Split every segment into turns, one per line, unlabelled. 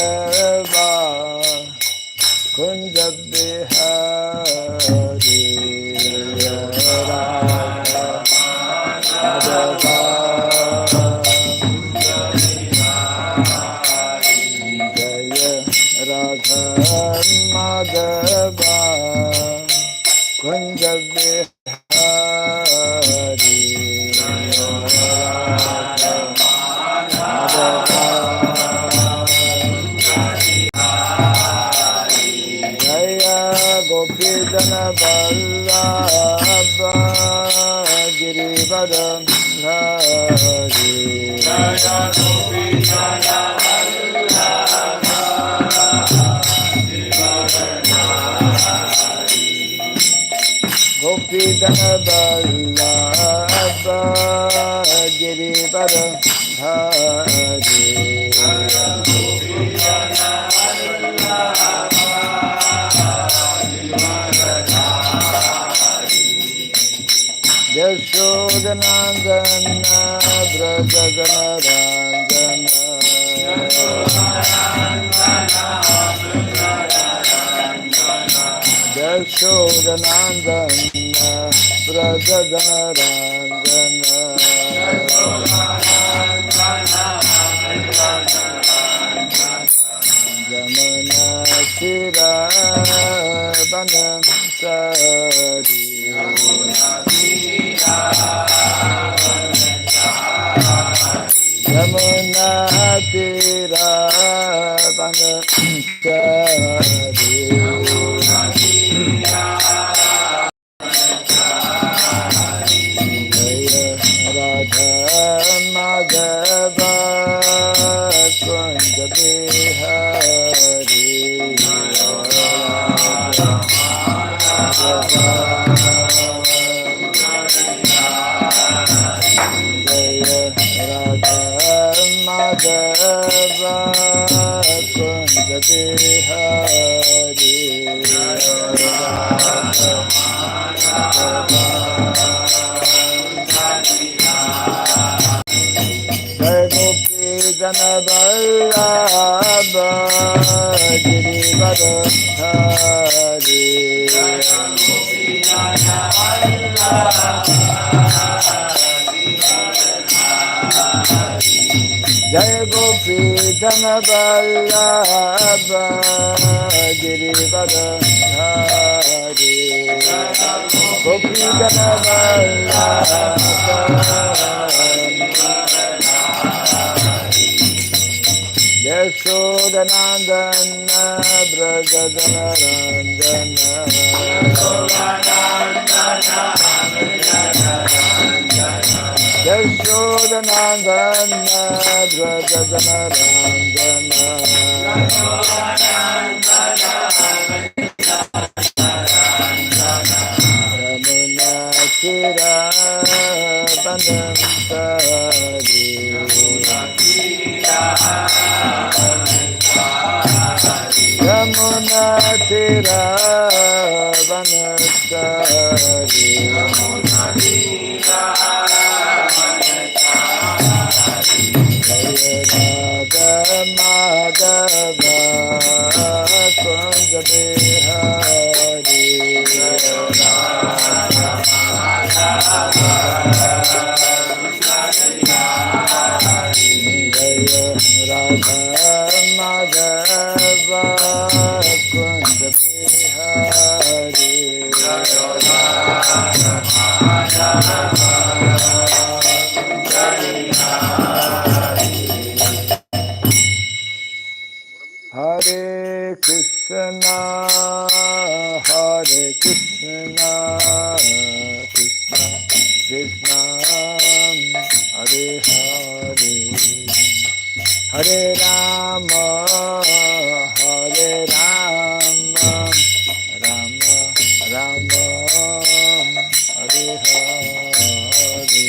Madhava Kunja Bihari Radha Madhava Jaya Radha Madhava Kunja Bihari Jana Vallabha Girivara Hari Jaya Gopi Jana Vallabha Girivara Hari Gopi Jana Vallabha Girivara Hari Jaya Gopi Jana Yashodanandana Brajajanarandana Yashodanandana Brajajanarandana Jamuna Tira Banasari Yamuna Tira Banasari Jaya Radha Madhava Kunja Bihari Madhava Kunja Bihari Jai Gopi Jana Vallabha Girivara Hari Jai Gopi Jana Vallabha Girivara Hari Gopi Jana Vallabha Yashodanandana Brajajanarandana Yashodanandana Brajajanarandana Ramuna Tira Banasari Yamuna Tira Banasari Jaya Radha Madhava Kunja Bihari Jaya Radha Madhava Kunja Bihari Hare Krishna, Hare Krishna, Krishna Krishna, Hare Hare, Hare Rama, Hare Rama, Rama Rama, Hare Hare.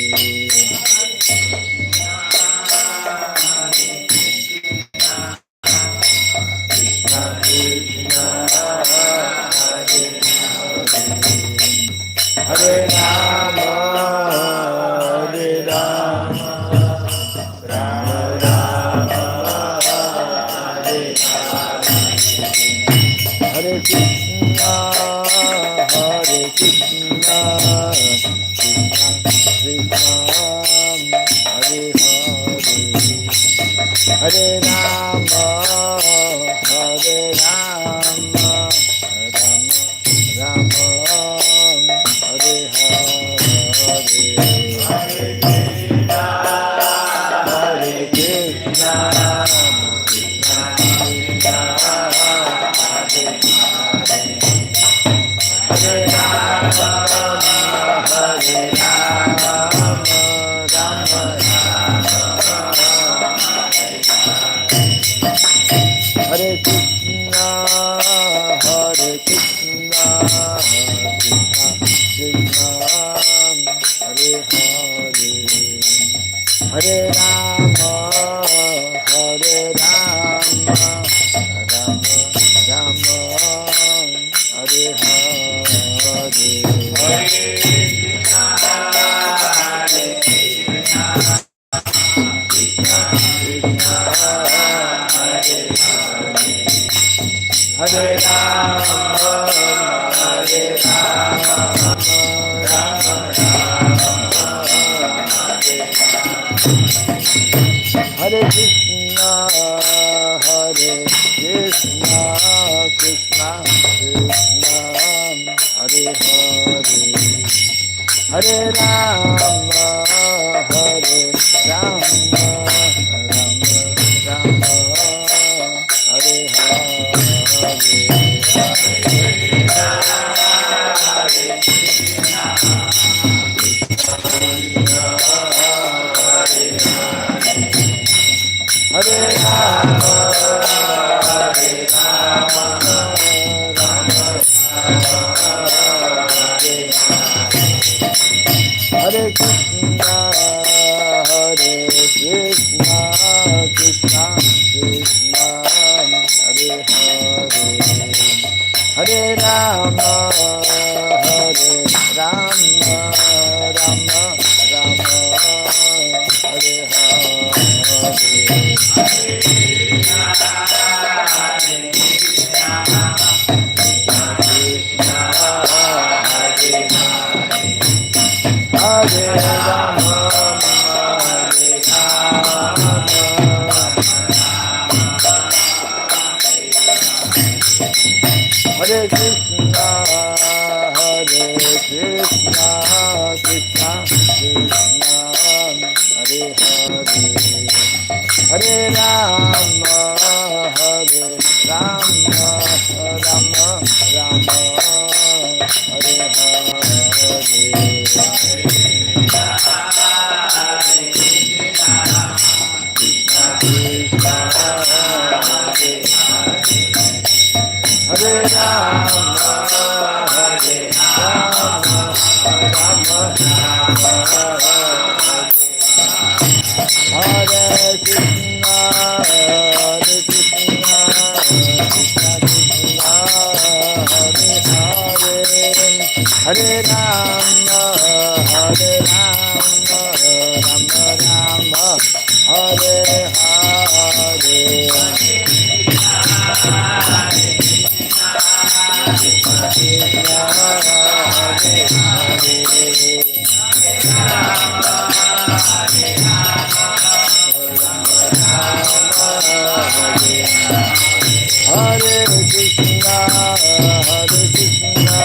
Hare Rama, Hare Rama, Rama Rama, Hare Hare. Hare Rama, Hare Rama, Rama Rama, Hare Hare, Hare Krishna, Hare Krishna, Krishna Krishna, Hare Rama, Hare Rama, Rama Hare Krishna, Hare Krishna, Krishna Krishna, Hare Hare, Hare Rama, Hare Rama, Rama Rama, Hare Hare, Hare Krishna, Hare Krishna, Krishna Krishna, Hare Rama, Hare Rama, Rama Rama, Hare Krishna, Hare Krishna, Krishna Krishna, Hare Hare, Hare Rama, Hare Rama, Rama Rama, Hare Hare. Hare Rama, Hare Rama, Rama Hare Krishna, Hare Krishna, Krishna Krishna, Hare Hare, Hare Rama, Hare Rama, Rama Rama, Hare Hare. Hare Rama, Hare Rama, Hare Krishna, Hare Krishna, Krishna Krishna, Hare Hare, Hare Rama, Hare Rama, Rama Rama, Hare Hare. Hare Rama, Hare Rama, Rama Rama, Hare Krishna, Hare Krishna, Krishna Krishna, Hare Hare, Hare Rama, Hare Rama, Rama Rama, Hare Hare. Hare Krishna, Hare Krishna,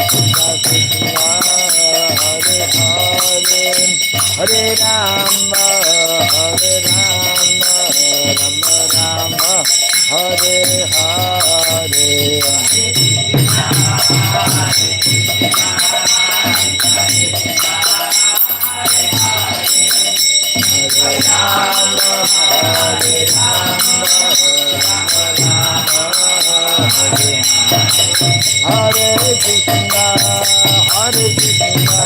Krishna Krishna, Hare Hare, Hare Rama, Hare Rama, Rama Rama, Hare Hare. Hare Rama, Hare Rama, Hare Krishna, Hare Krishna,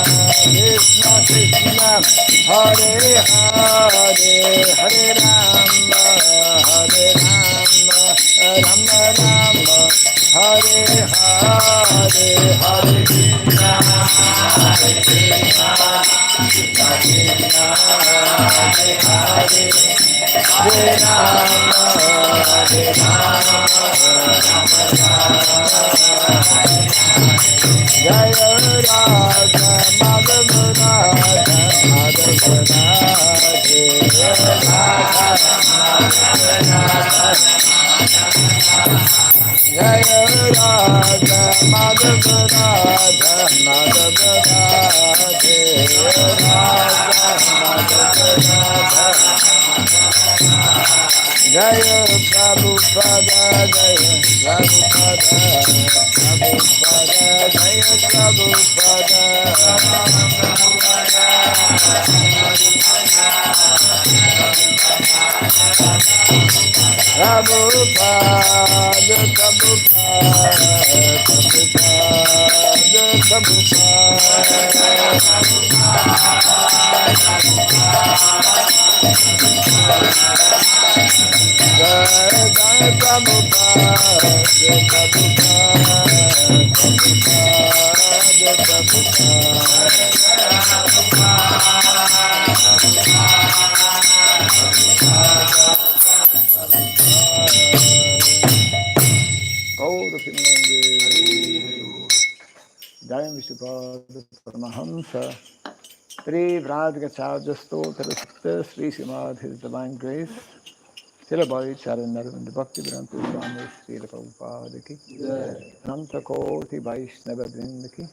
Krishna Krishna, Hare Hare, Hare Rama, Hare Rama, Rama Rama, Hare Hare, Hare Krishna, Hare Krishna, Krishna Krishna, Hare Hare, Hare Rama, Jaya Prabhupada, Jaya Prabhupada, Prabhupada, Jaya Prabhupada, Prabhupada, Jaya Vishnupada Paramahamsa Tri Vradgacharya Stotra Sri Srimad His Divine Grace Srila Charan Narvanda Bhakti Raghava Swami Srila Prabhupada Ki Ananta Koti Vaishnava Vrinda Ki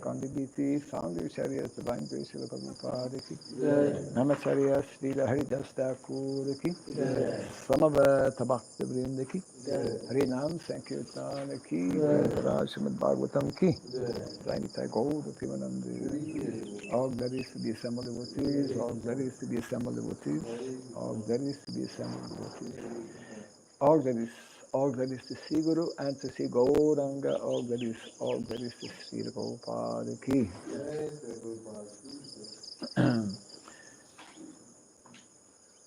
Kandiditi Sangacharya Divine Grace Srila Prabhupada Ki Namacharya Srila Haridas Thakur Ki Samaveta Bhakti Vrinda Ki Harinam Sankirtana Ki Srimad Bhagavatam Ki Plainita Gold Pimanandi all that is to be assembled devotees, all that is to be assembled devotees, all that is to be assembled devotees, all that is to see Guru and to see Gauranga, all that is to see the Prabhupada Ki.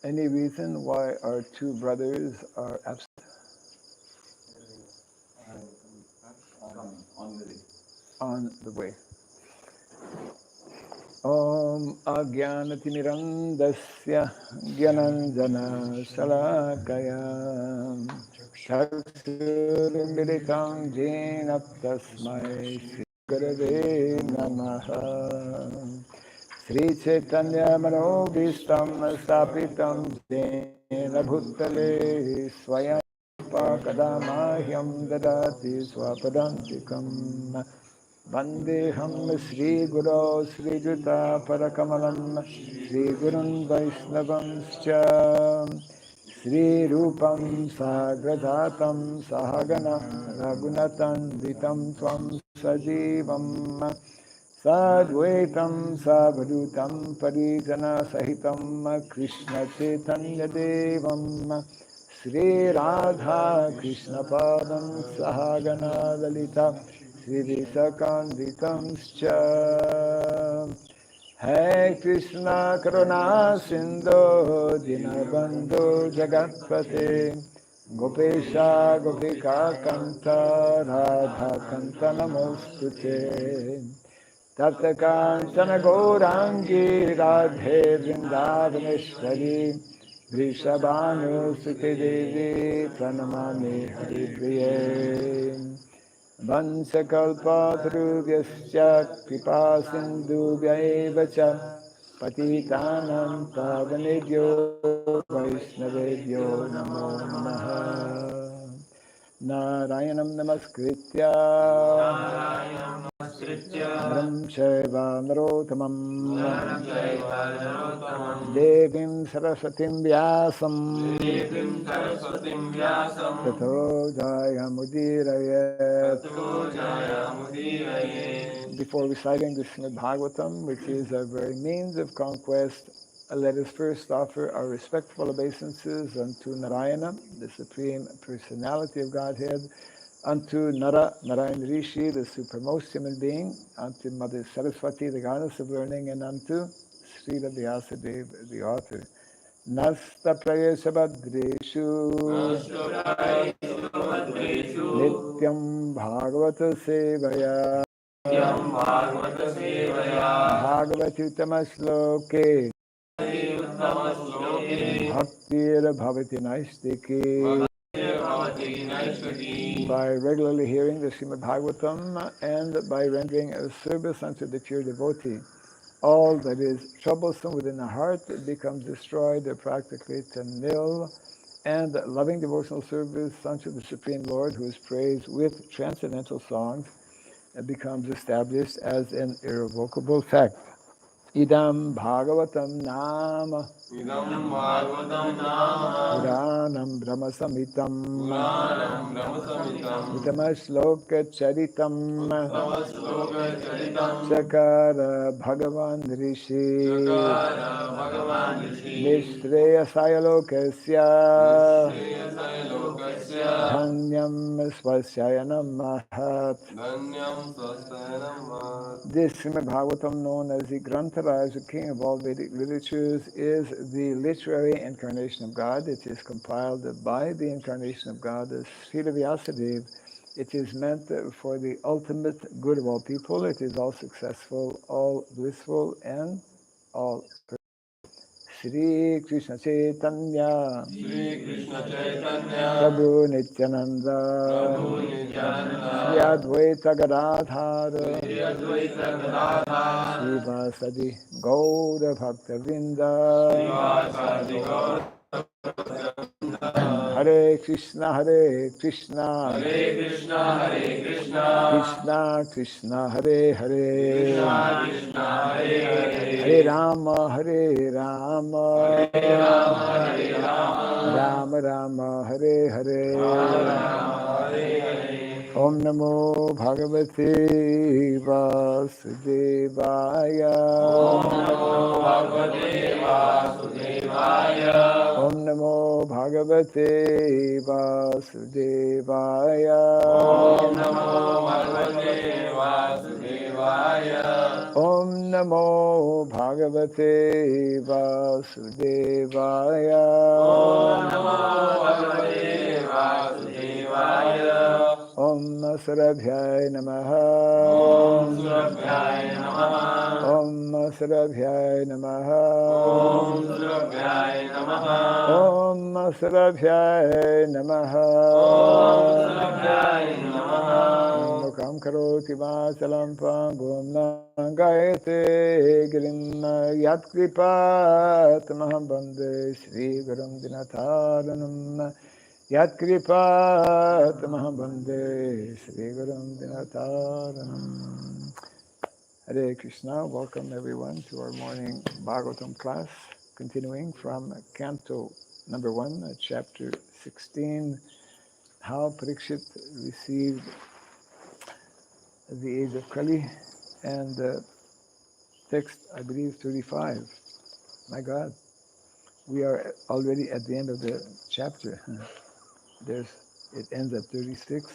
Any reason why our two brothers are absent? On the way. Om Ajnanatimirandasya Gyananjana Shalakaya Chaksurmilitam Jena Tasmai Shri Gurave Namaha Sri Chaitanya Manobhistam Sapitam Jena Bhutale Swayam Kadamahyam Dadati Swapadantikam Vandeham Sri Guru Sri Juta Parakamalam Sri Gurun Vaishnavamscha Sri Rupam Sagradatam Sahagana Raghunatan Vitam Tvam Sajivam Sadvaitam Savadutam Parijana Sahitam Krishna Chaitanya Devam Sri Radha Krishna Padam Sahagana Lalita Sri Visakanditamscha Hey Krishna Karuna Sindhu Dinabandhu Jagatpate Gopesha Gopika Kanta Radha Kanta Namostute Tapta Kantana Gaurangi Radhe Vrindavaneshwari Vrishabhanu Sute Devi Pranamami Hari Priye Vansakalpatarubhyascha kripa sindhubhyaiva cha patitanam pavanebhyo vaishnavebhyo namo namaha Narayanam namaskritya Naram Shaiva Narottamam Devim Saraswatim Vyasam Tato Jayamudirayat. Before reciting the Srimad Bhagavatam, which is our very means of conquest, let us first offer our respectful obeisances unto Narayana, the Supreme Personality of Godhead, unto Narayan Rishi, the supremmost human being, unto Mother Saraswati, the goddess of learning, and unto Srila Vyasadeva, the author. Nasta prayesha badreshu Nityam Bhagavata Sevaya Bhagavati-uttama-shloke Bhaktir Bhavati Naistiki by regularly hearing the Srimad Bhagavatam and by rendering a service unto the pure devotee. All that is troublesome within the heart becomes destroyed practically to nil, and loving devotional service unto the Supreme Lord, who is praised with transcendental songs, becomes established as an irrevocable fact. Idam Bhagavatam Nama Puranam Brahma Samitam Uttama Shloka Charitam Chakara Bhagavan Rishi Nishreyasaya Lokasya Dhanyam Svasyayana Mahat. This Srimad Bhagavatam, known as the Grantaraj, the king of all Vedic literatures, is the literary incarnation of God. It is compiled by the incarnation of God as Srila Vyasadeva. It is meant for the ultimate good of all people. It is all successful, all blissful, and all perfect. Shri Krishna Chaitanya Prabhu Nityananda Shri Advaita Gadadhara Shri Vasadi Gaura Bhakta Vrinda Hare Krishna Hare Krishna Krishna Krishna Hare Hare Hare Rama Hare Rama Rama Rama Hare Hare Om Namo Bhagavate Vasudevaya Om Namo Bhagavate Vasudevaya Om Namo Bhagavate Vasudevaya Om Sarabhyai Namaha Om Sarabhyai Namaha Om Sarabhyai Namaha Mukam Karoti Vachalam Pangum Nangayate Girim Yat Kripat Maham Bande Shri Gurum Dinataranam Yat Kripat Maham Bande Shri Gurum Dinataranam. Hare Krishna, welcome everyone to our morning Bhagavatam class, continuing from Canto number 1, chapter 16, how Parikshit received the age of Kali, and text, I believe, 35. My God, we are already at the end of the chapter. It ends at 36,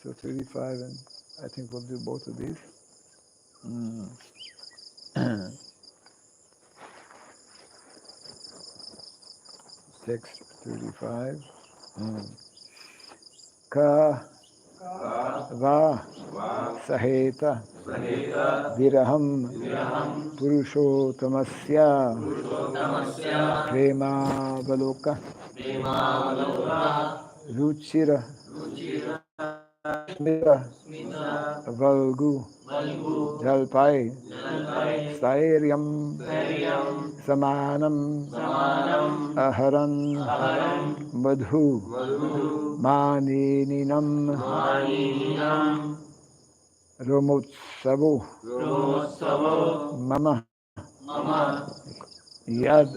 so 35, and I think we'll do both of these. Text 35. Ka va saheta viraham Purushottamasya prema valoka ruchira smita valgu jalpai stairyam samanam aharan madhu manininam romotsavo mama yad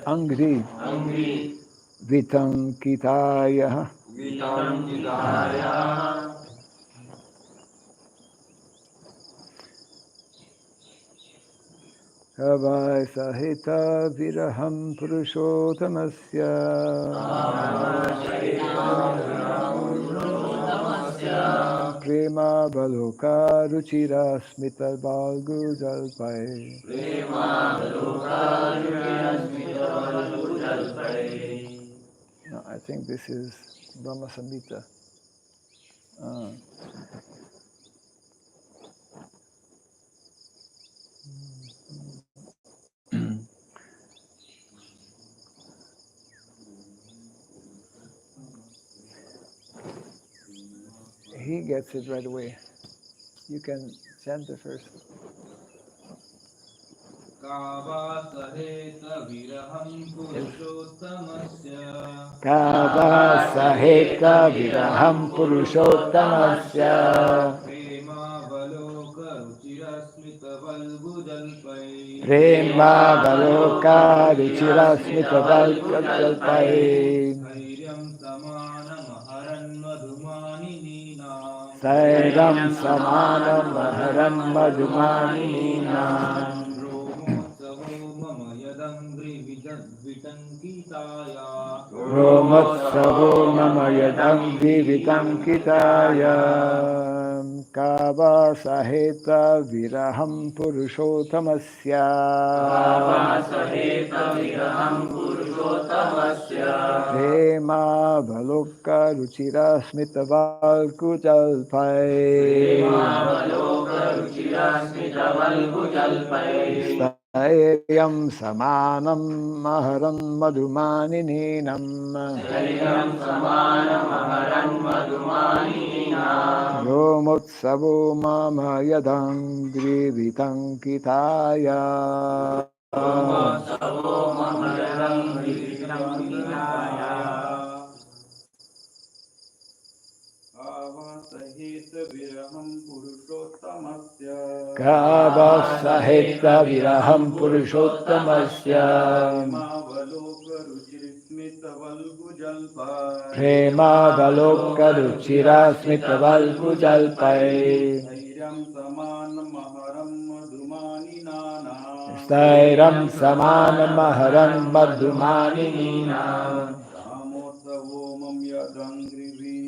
angri vitankitaya Kavai sahita viraham Purusottamasya prema baloka ruchira smita balgu jalpai. No, I think this is Brahma Samhita. he gets it right away. You can chant the first.
Kavasaheta viraham purushottamasya
Kavasaheta viraham purushottamasya
Prema valoka ruchirasmita valgujalpai
Prema valoka ruchirasmita valgujalpai
Dhairyam samana maharan madhumani
Sairam samanam maharam madhumaninam
Romotsavo mama yadangri vitankitaya
Romotsavo mama yadam divitankitaya Kava saheta viraham purushottamasya
Kavasaheta viraham purushottamasya
Prema valoka ruchira smitaval kujalpai
Premavaloka ruchirasmitavalgujalpai
Stairyam samanam maharam madhumaninam
Shairam samana maharan madhumaninam
Romotsavo mama yadangri vitankitaya
Romotsavo mamayaram vivitamkinaya Avasahita viraham purushottamasya
Kava saheta viraham purushottamasya
Premavaloka ruchirismita valgujalpai
Prema valoka ruchira smitaval kujalpai
Dhairyam samana maharam madhumaninana
Stairam samana maharam madhumaninam
Ramotsavo mam yadangrivi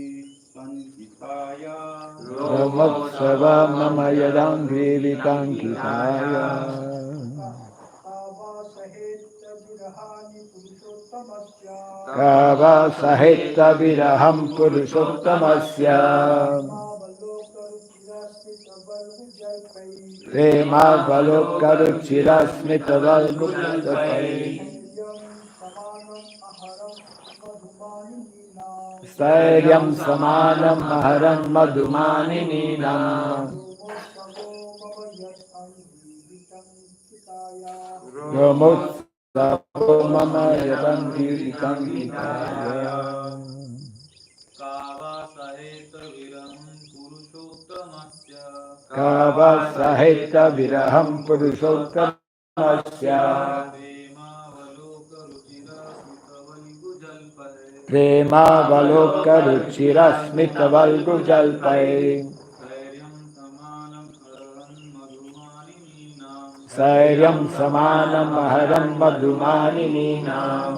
sankitaya
Ramotsava mama yadangri vitankitaya Kava saheta viraham purushottamasya Prema valoka ruchira smitaval kujalpai Stairyam samanam maharam madhumaninam Ramotsavo mama yadangri vitankitaya
Kavasaheta viraham purushottamasya
Kava saheta viraham purushottamasya Prema valoka ruchira smitaval kujalpai Sairyam samanam maharam madhumaninam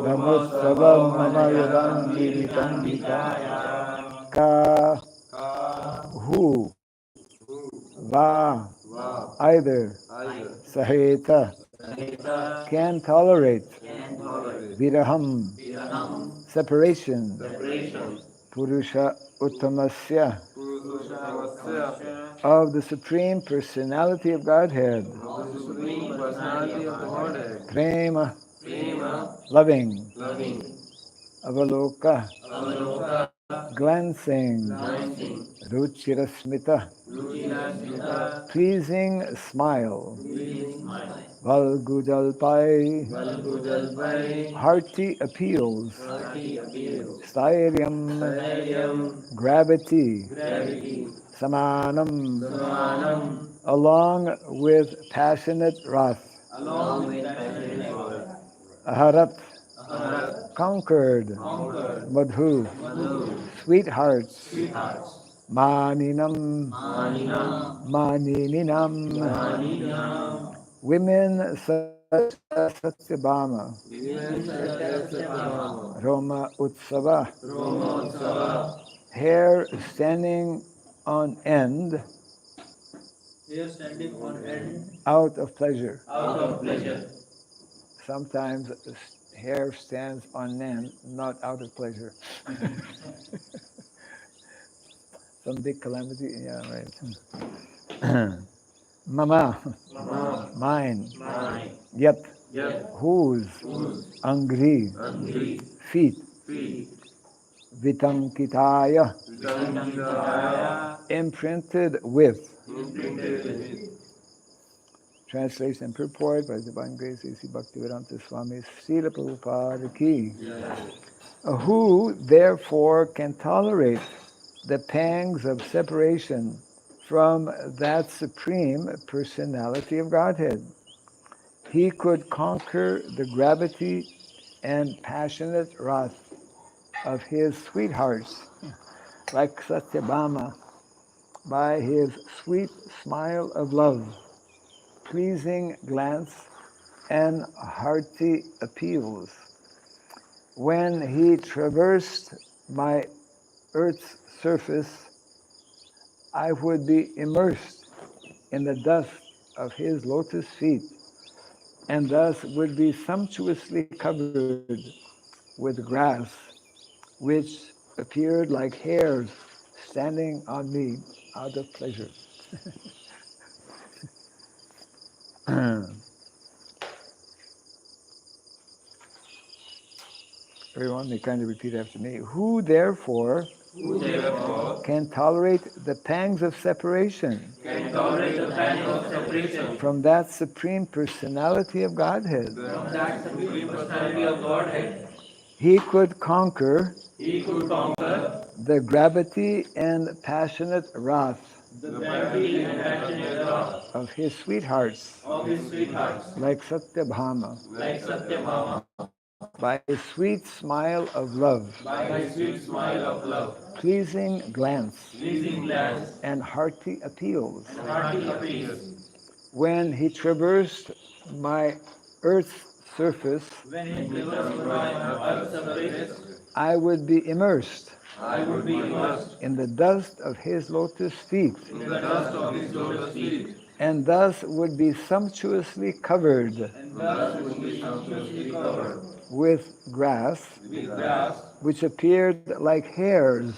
Ramotsava mama yadangri vitankitaya Ka Hu Va either Saheta can tolerate Viraham separation Purusha Uttamasya of the Supreme Personality of Godhead Prema loving Avaloka glancing Ruchirasmita pleasing smile Valgujalpai hearty appeals Stairyam gravity Samanam along with passionate wrath Aharat conquered Madhu sweethearts Maninam Manininam women such as Satyabhama Roma Utsava hair standing on end out of pleasure. Sometimes hair stands on end, not out of pleasure. Some big calamity, yeah, right. Mama, mine. Yep. Whose? Angri. Feet.
feet.
Vitankitaya,
Sankitaya,
imprinted with.
imprinted with.
Translation and purport by His Divine Grace A.C. Bhaktivedanta Swami Srila Prabhupada Ki. Who therefore can tolerate the pangs of separation from that Supreme Personality of Godhead? He could conquer the gravity and passionate wrath of his sweethearts, like Satyabhama, by his sweet smile of love, pleasing glance, and hearty appeals. When he traversed my earth's surface, I would be immersed in the dust of his lotus feet, and thus would be sumptuously covered with grass, which appeared like hairs standing on me out of pleasure. Everyone may kindly repeat after me. Who therefore can tolerate the pangs of separation from that Supreme Personality of Godhead? He could conquer the gravity and passionate wrath of his sweethearts, like Satyabhama, by his sweet smile of love, pleasing glance, and hearty appeals. When he traversed my earth's surface, I would be immersed in the dust of his lotus feet, and thus would be sumptuously covered with grass, which appeared like hairs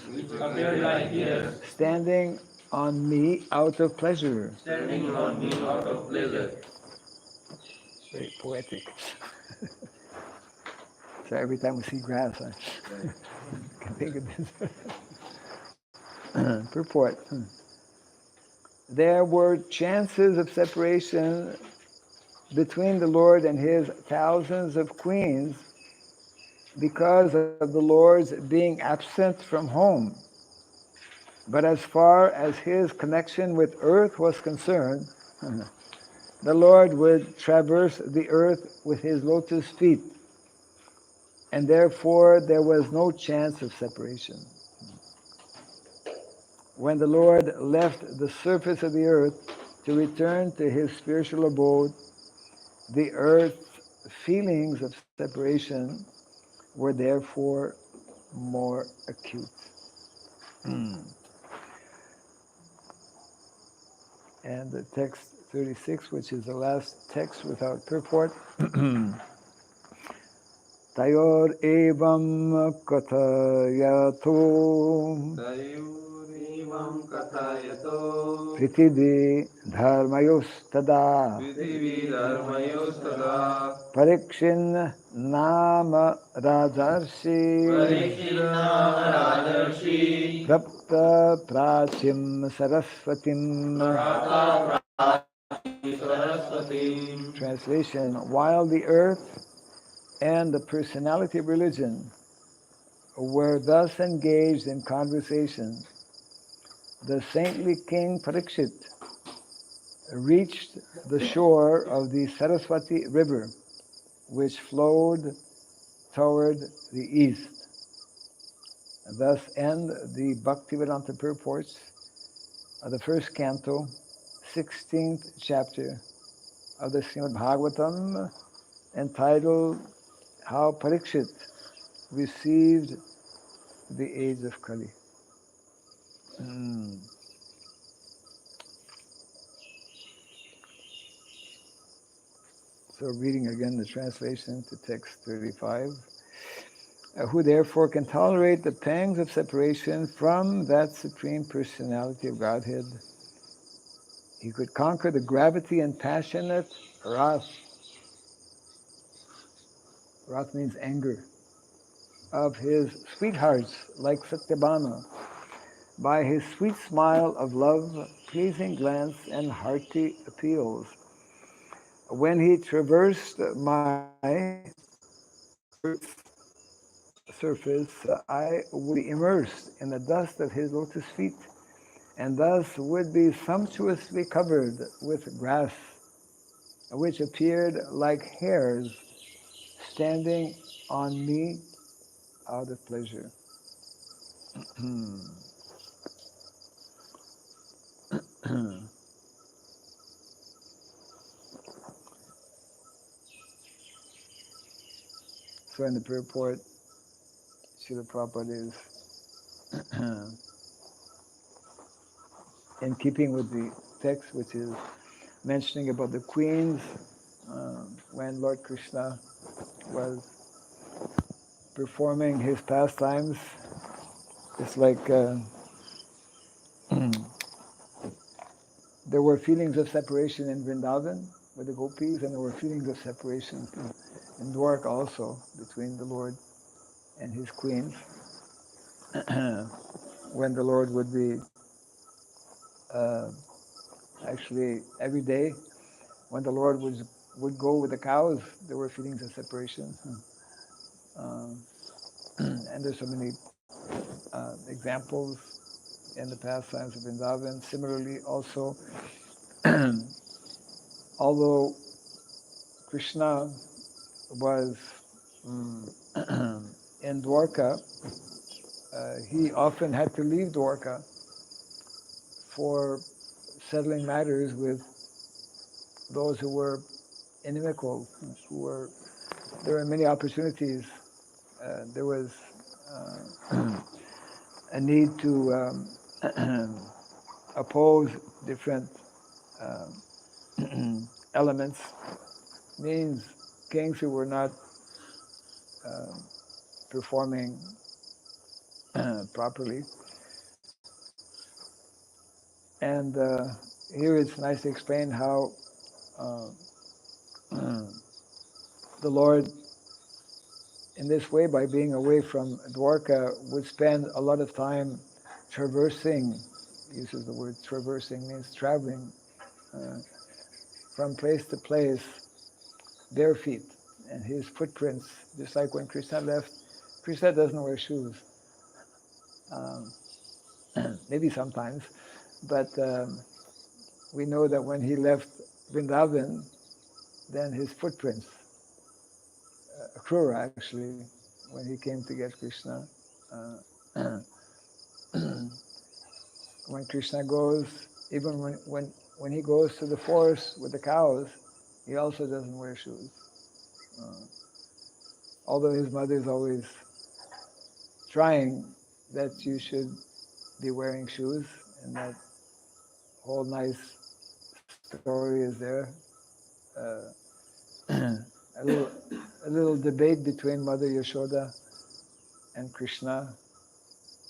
standing on me out of pleasure. Very poetic. So every time we see grass, I can think of this. Purport. There were chances of separation between the Lord and his thousands of queens because of the Lord's being absent from home. But as far as his connection with earth was concerned, the Lord would traverse the earth with his lotus feet, and therefore there was no chance of separation. When the Lord left the surface of the earth to return to his spiritual abode, the earth's feelings of separation were therefore more acute. And the text 36, which is the last text without purport. Tayor evam katayato prithivi dharmayostada parikshin nama rajarshi prapta prachim saraswatim. Translation: while the earth and the personality of religion were thus engaged in conversation, the saintly king Parikshit reached the shore of the Saraswati river, which flowed toward the east. Thus end the Bhaktivedanta purports of the first canto, 16th chapter of the Srimad Bhagavatam, entitled How Parikshit Received the Age of Kali. So reading again the translation to text 35. Who therefore can tolerate the pangs of separation from that Supreme Personality of Godhead? He could conquer the gravity and passionate wrath. Wrath means anger. of his sweethearts like Satyabhama, by his sweet smile of love, pleasing glance, and hearty appeals. When he traversed my earth's surface, I would be immersed in the dust of his lotus feet, and thus would be sumptuously covered with grass, which appeared like hairs standing on me out of pleasure. So in the purport, Srila Prabhupada is in keeping with the text, which is mentioning about the queens, when Lord Krishna was performing his pastimes. It's like there were feelings of separation in Vrindavan with the gopis, and there were feelings of separation in Dwarka also between the Lord and his queens. When the Lord would be uh, actually every day, when the Lord would go with the cows, there were feelings of separation. Um, and there's so many examples in the pastimes of Vrindavan. Similarly, also, although Krishna was in Dwarka, he often had to leave Dwarka for settling matters with those who were inimical, there were many opportunities. There was a need to oppose different elements, means kings who were not uh, performing properly. And here it's nice to explain how uh, the Lord, in this way, by being away from Dwarka, would spend a lot of time traversing, uses the word traversing, means traveling uh, from place to place, bare feet. And his footprints, just like when Krishna left, Krishna doesn't wear shoes. Um, maybe sometimes, but we know that when he left Vrindavan, then his footprints, Akrura actually, when he came to get Krishna, uh, when Krishna goes, even when he goes to the forest with the cows, he also doesn't wear shoes. Uh, although his mother is always trying that you should be wearing shoes, and that whole nice story is there. Uh, a little a little debate between Mother Yashoda and Krishna,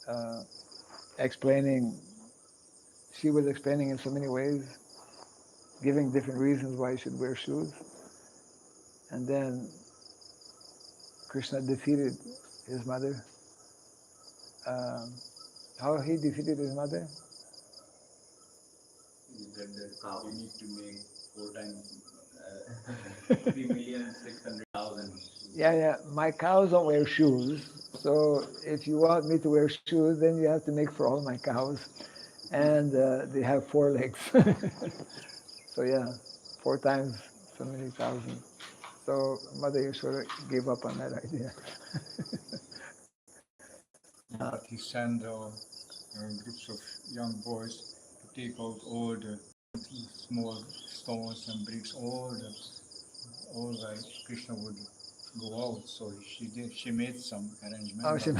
uh, explaining. She was explaining in so many ways, giving different reasons why you should wear shoes, and then Krishna defeated his mother. Um, how he defeated his mother?
He said that you need to make 3,600,000.
Yeah. My cows don't wear shoes, so if you want me to wear shoes, then you have to make for all my cows, and they have 4 legs. So yeah, 4 times so many thousand. So Mother Yashoda gave up on that idea.
But he sent groups of young boys to take out all the small stones and bricks, all that Krishna would go out. So she made some arrangement.
Oh, she,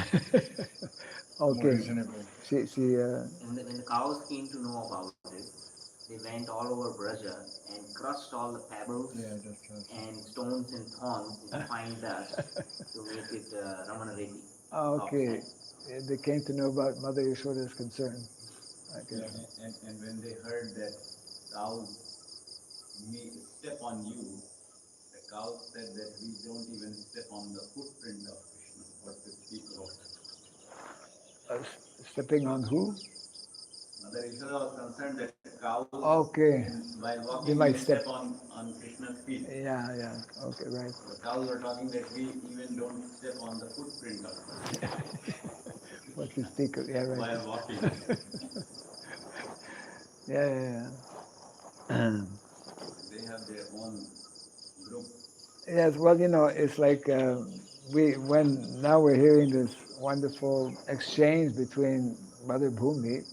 More
okay.
reasonable.
She
When the cows came to know about it, they went all over Braja and crushed all the pebbles and stones and thorns and fine dust to make it Ramana Reddy.
okay. They came to know about Mother Yashoda's concern. Okay.
Yeah, and when they heard that cows step on you, the cows said that we don't even step on the footprint of Krishna. what the feet of.
Stepping on who?
Mother Yashoda was concerned that cows,
Okay.
while
They
walking,
might
may
step.
step on Krishna's feet.
Yeah. Okay, right.
The cows were talking that we even don't step on the footprint of
What you speak of, yeah, right.
while walking.
Yeah.
They have their own group.
Yes, well, it's like now we're hearing this wonderful exchange between Mother Bhumi.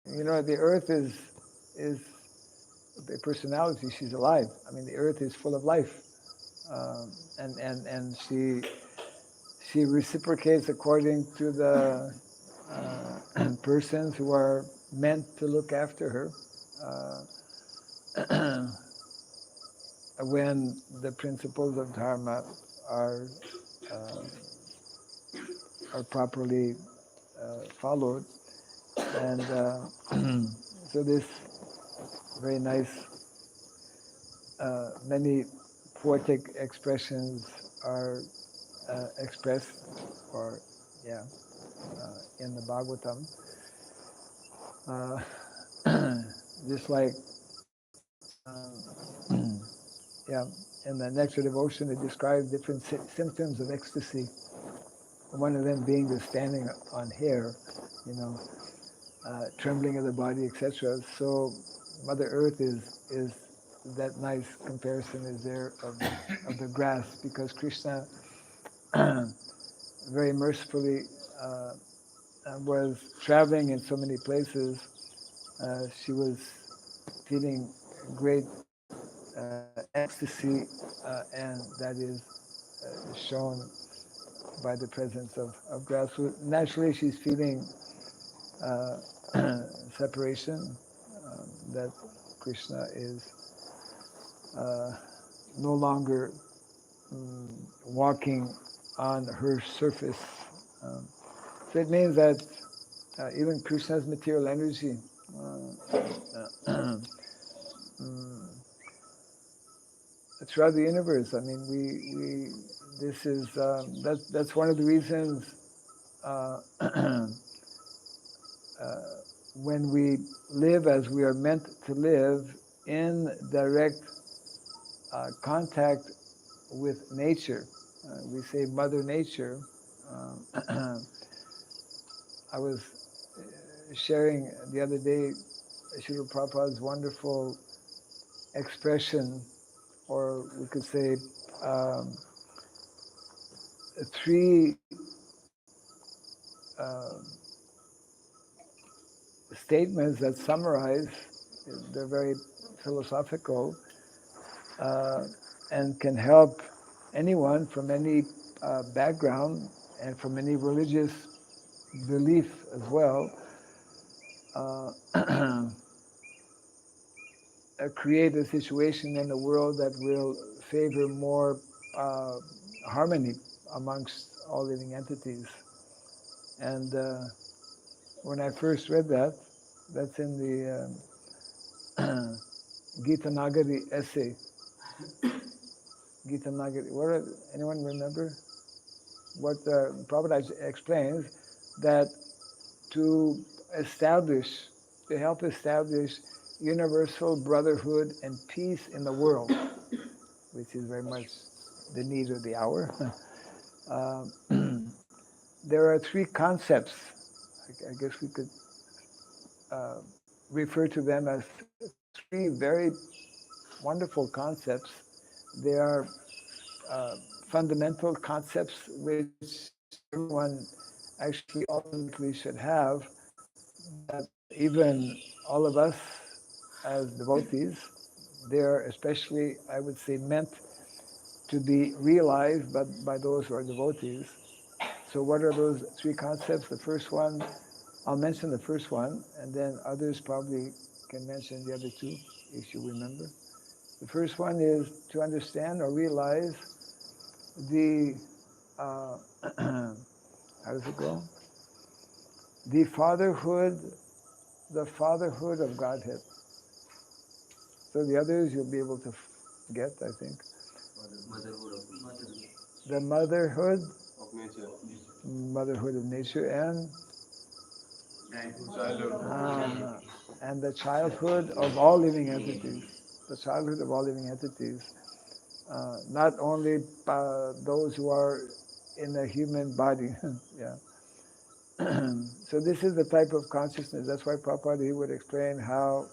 The earth is the personality. She's alive. I mean, the earth is full of life, and she reciprocates according to the persons who are meant to look after her. When the principles of dharma are uh, properly followed, and so this very nice, many poetic expressions are expressed, or in the Bhagavatam, just like yeah, in the Nectar Devotion, it describes different symptoms of ecstasy. One of them being the standing on hair, trembling of the body, etc. So Mother Earth is that nice comparison is there of the grass, because Krishna very mercifully was traveling in so many places. She was feeling great ecstasy, and that is shown by the presence of grass. So naturally, she's feeling uh, separation, that Krishna is no longer walking on her surface. Um, so it means that even Krishna's material energy throughout the universe. I mean, we this is that's one of the reasons uh, when we live as we are meant to live in direct contact with nature. We say Mother Nature. I was sharing the other day Srila Prabhupada's wonderful expression, or we could say three statements that summarize, they're very philosophical, and can help anyone from any background and from any religious belief as well, create a situation in the world that will favor more harmony amongst all living entities. And when I first read that, that's in the Gita Nagari essay. Gita Nagari. Anyone remember? What Prabhupada explains that to help establish universal brotherhood and peace in the world, which is very much the need of the hour. There are three concepts. I guess we could refer to them as three very wonderful concepts. They are fundamental concepts which everyone actually ultimately should have, that even all of us as devotees, they're especially, I would say, meant to be realized by those who are devotees. So what are those three concepts? The first one, I'll mention the first one, and then others probably can mention the other two, if you remember. The first one is to understand or realize the, how does it go? The fatherhood of Godhead. So the others you'll be able to get, I think.
Motherhood of
The motherhood
Of nature.
motherhood of nature and the childhood of all living entities. The childhood of all living entities. Not only those who are in a human body. Yeah. So this is the type of consciousness. That's why Prabhupada, he would explain how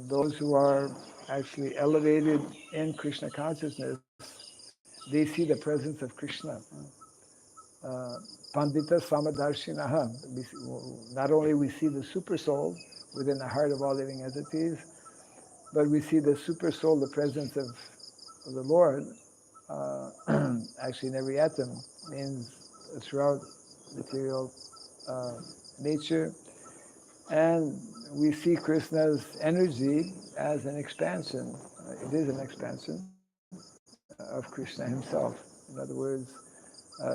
those who are actually elevated in Krishna consciousness, they see the presence of Krishna. Pandita Samadarshinaha. Not only we see the super soul within the heart of all living entities, but we see the super soul, the presence of the Lord, actually in every atom, means throughout material nature. And we see Krishna's energy as an expansion. It is an expansion of Krishna himself. In other words,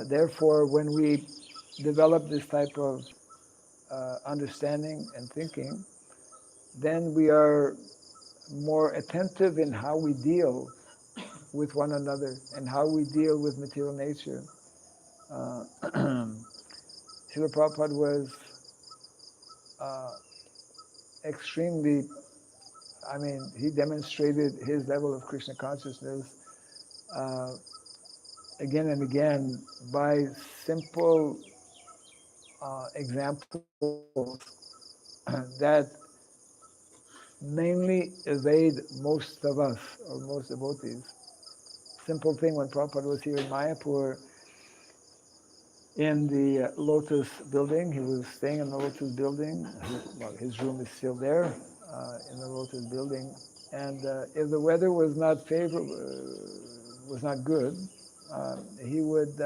therefore, when we develop this type of understanding and thinking, then we are more attentive in how we deal with one another and how we deal with material nature. Srila Prabhupada was extremely, he demonstrated his level of Krishna consciousness uh, again and again by simple examples that mainly evade most of us or most devotees. Simple thing, when Prabhupada was here in Mayapur in the Lotus building, he was staying in the Lotus building. His room is still there in the Lotus building. And if the weather was not favorable, was not good, he would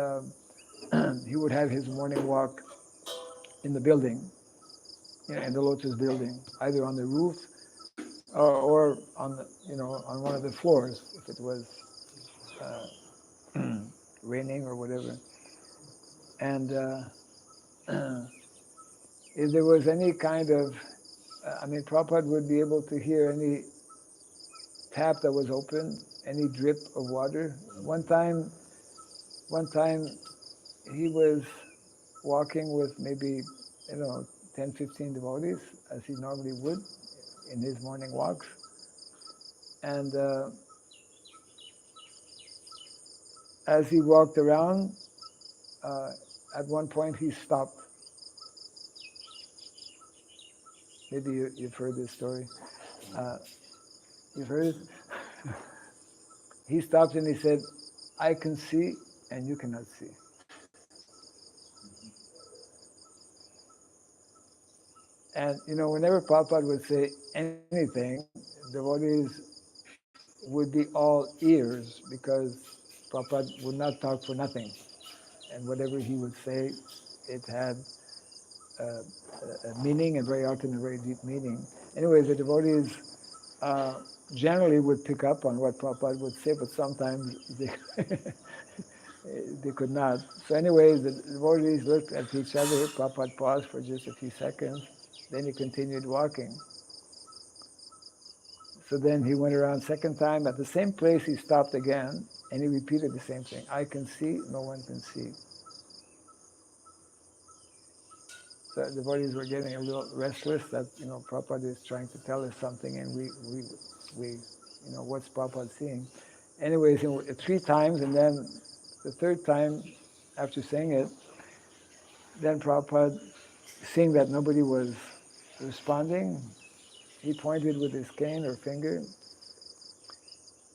he would have his morning walk in the building, in the Lotus building, either on the roof or on the, on one of the floors if it was raining or whatever. And if there was any kind of, Prabhupada would be able to hear any tap that was open, any drip of water. One time he was walking with maybe, 10, 15 devotees, as he normally would in his morning walks. And as he walked around, at one point he stopped. Maybe you've heard this story. You've heard it? He stopped and he said, "I can see and you cannot see." And whenever Prabhupada would say anything, devotees would be all ears because Prabhupada would not talk for nothing. And whatever he would say, it had a meaning, and very often a very deep meaning. Anyway, the devotees generally would pick up on what Prabhupada would say, but sometimes they, they could not. So anyway, the devotees looked at each other. Prabhupada paused for just a few seconds. Then he continued walking. So then he went around second time. At the same place, he stopped again, and he repeated the same thing. "I can see, no one can see." So the devotees were getting a little restless that, Prabhupada is trying to tell us something, and we what's Prabhupada seeing? Anyways, three times, and then the third time, after saying it, then Prabhupada, seeing that nobody was responding, he pointed with his cane or finger.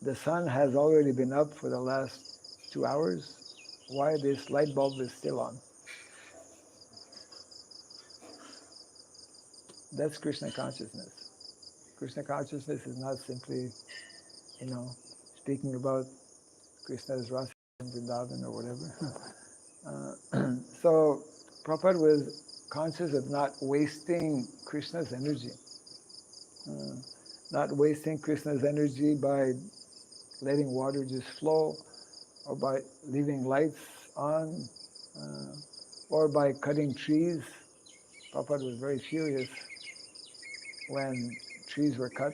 "The sun has already been up for the last 2 hours. Why this light bulb is still on?" That's Krishna consciousness. Krishna consciousness is not simply, speaking about Krishna's rasa in Vrindavan or whatever. So Prabhupada was conscious of not wasting Krishna's energy. Not wasting Krishna's energy by letting water just flow, or by leaving lights on, or by cutting trees. Prabhupada was very furious when trees were cut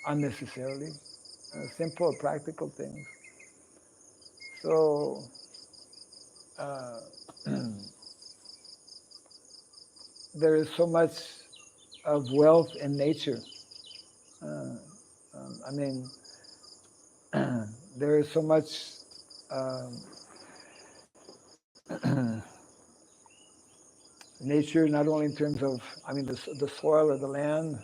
unnecessarily. Simple, practical things. So uh, there is so much of wealth in nature. Uh, I mean, there is so much um, nature, not only in terms of, I mean, the soil or the land,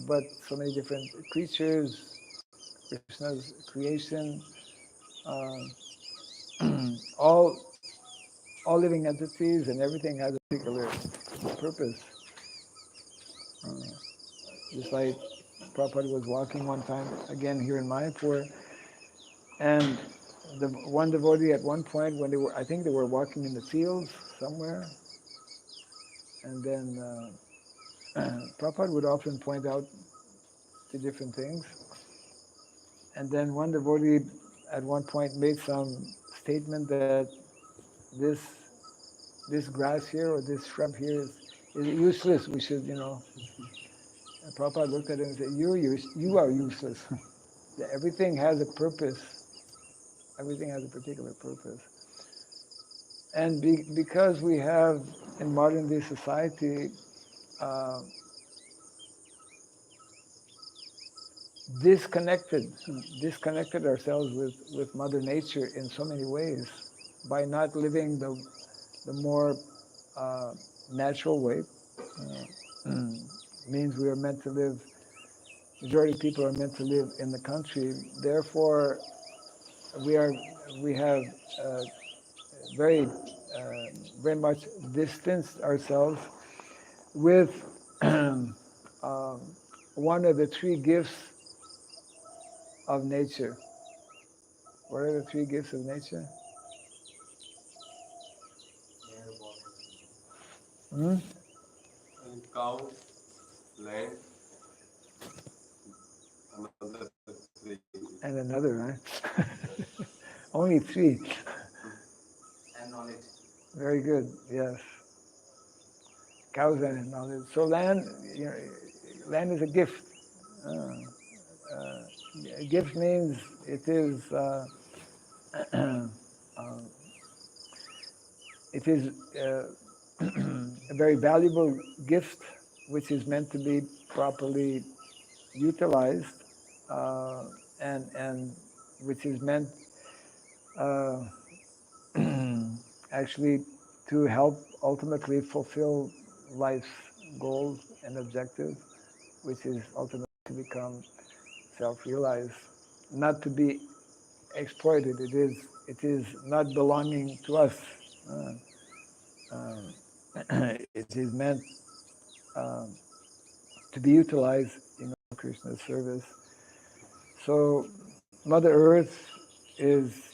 but so many different creatures, Krishna's creation, uh, all all living entities, and everything has a particular purpose. Uh, just like Prabhupada was walking one time, again here in Mayapur, and the one devotee at one point when they were, I think they were walking in the fields somewhere, and then Prabhupada would often point out the different things, and then one devotee at one point made some statement that this this grass here or this shrub here is useless. We should, And Prabhupada looked at him and said, you are useless. Everything has a purpose. Everything has a particular purpose. And because we have, in modern day society, uh, disconnected ourselves with Mother Nature in so many ways by not living the more natural way. Means we are meant to live, majority of people are meant to live in the country. Therefore, we are we have uh, very very much distanced ourselves with um, one of the three gifts of nature. What are the three gifts of nature? Hmm?
And cow, land, another three.
And another, right? Only three.
And knowledge.
Very good. Yes. Cows and knowledge. So land, land is a gift. Uh, a gift means it is um, it is a very valuable gift, which is meant to be properly utilized, uh, and which is meant uh, actually to help ultimately fulfill life's goals and objectives, which is ultimately to become self-realized, not to be exploited. It is not belonging to us. Uh, um, it is meant um, to be utilized in Krishna's service. So Mother Earth is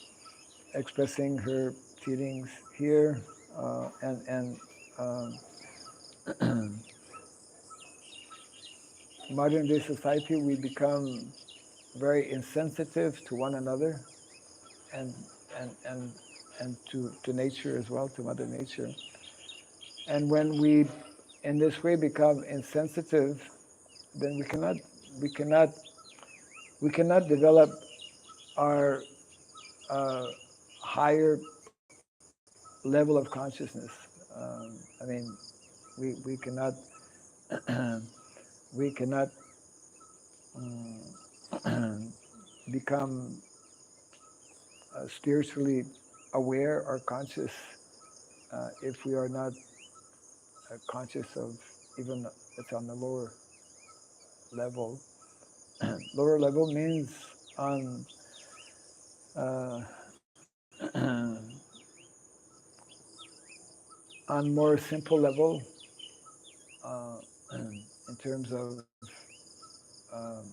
expressing her feelings here, and modern day society, we become very insensitive to one another, and and and and to nature as well, to Mother Nature. And when we, in this way, become insensitive, then we cannot we cannot develop our higher level of consciousness. I mean, we cannot we cannot become spiritually aware or conscious if we are not conscious of even it's on the lower level. Lower level means on uh, on more simple level, uh, in terms of um,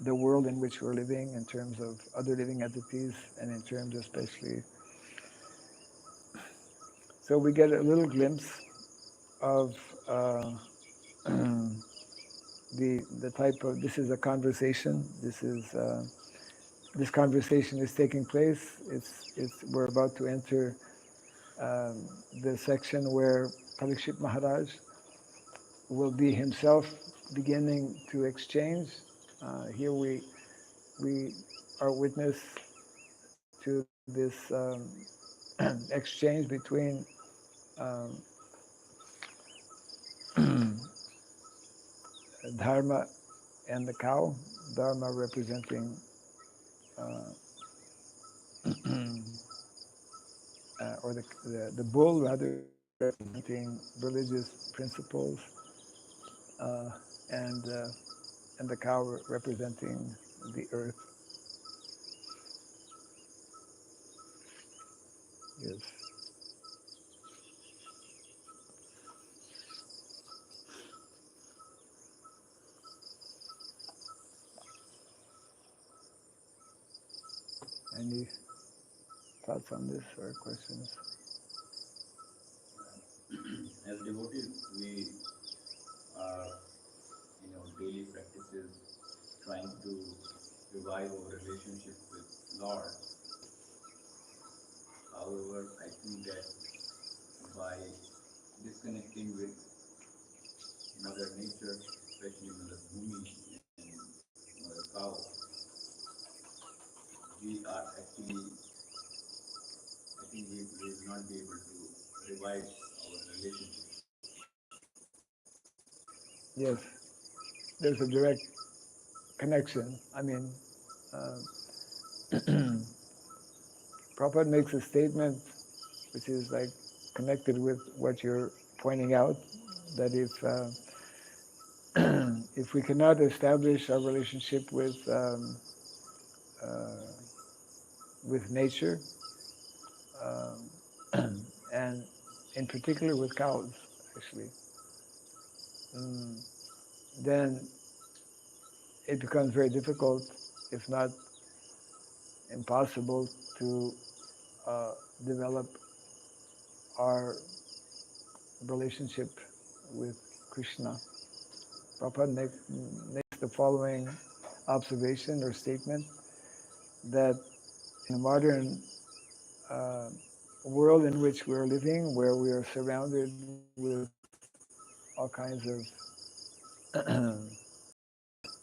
the world in which we're living, in terms of other living entities, and in terms especially. So we get a little glimpse of the type of, this is a conversation. This conversation is taking place. We're about to enter the section where Parikshit Maharaj will be himself beginning to exchange. Here we are witness to this exchange between um, Dharma and the cow. Dharma representing or the bull rather representing religious principles, uh, and uh, and the cow representing the earth. Yes. Any thoughts on this or questions?
As devotees, we are in our daily practices trying to revive our relationship with Lord. However, I think that by disconnecting with Mother Nature, especially Mother Bhumi and Mother Cow, we are actually, I think we will not be able to revive our relationship.
Yes, there's a direct connection. I mean, uh, Prabhupada makes a statement which is like connected with what you're pointing out, that if we cannot establish our relationship uh, with nature, um, and in particular with cows, actually, mm, then it becomes very difficult, if not impossible, to uh, develop our relationship with Krishna. Prabhupada makes the following observation or statement, that in the modern world in which we are living, where we are surrounded with all kinds of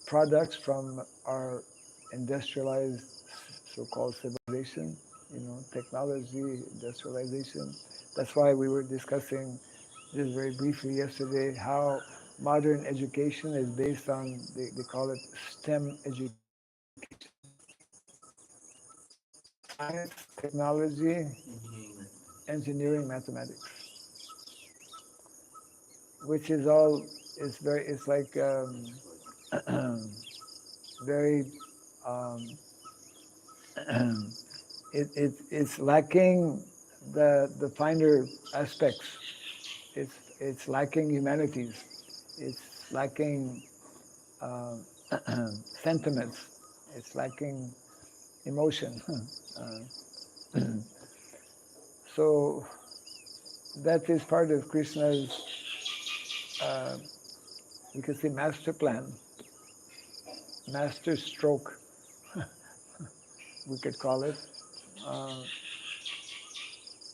products from our industrialized so-called civilization, technology, industrialization. That's why we were discussing just very briefly yesterday how modern education is based on, they call it STEM education. Science, technology, engineering, mathematics, which is all, it's like very, um, it's lacking the finer aspects. It's lacking humanities. It's lacking uh, sentiments. It's lacking emotion. So that is part of Krishna's, uh, you could say, master plan, master stroke, we could call it. Uh,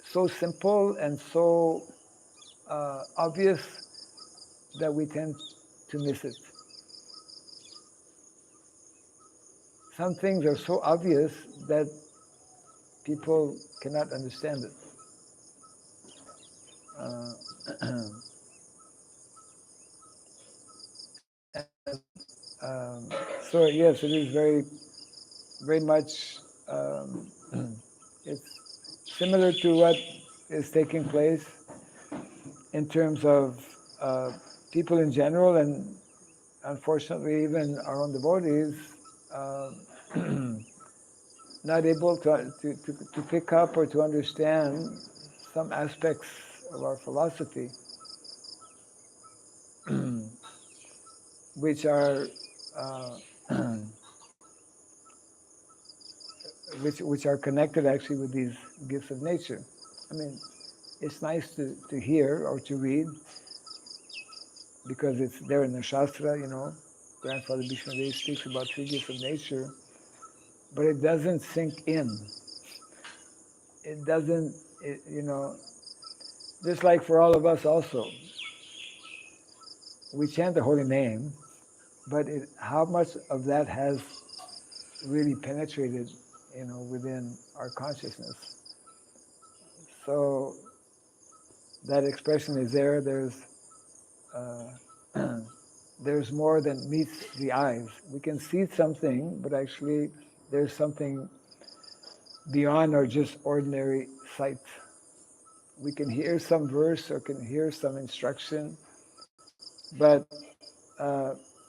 so simple and so obvious that we tend to miss it. Some things are so obvious that people cannot understand it. Uh, so yes, it is very, very much. It's similar to what is taking place in terms of people in general, and unfortunately even our own devotees, uh, not able to pick up or to understand some aspects of our philosophy, which are uh, which are connected actually with these gifts of nature. I mean, it's nice to hear or to read because it's there in the Shastra, Grandfather Bhishmadev speaks about three gifts of nature, but it doesn't sink in. It doesn't, just like for all of us also, we chant the holy name, but how much of that has really penetrated, within our consciousness? So that expression is there. There's more than meets the eyes. We can see something, but actually there's something beyond our just ordinary sight. We can hear some verse or can hear some instruction, but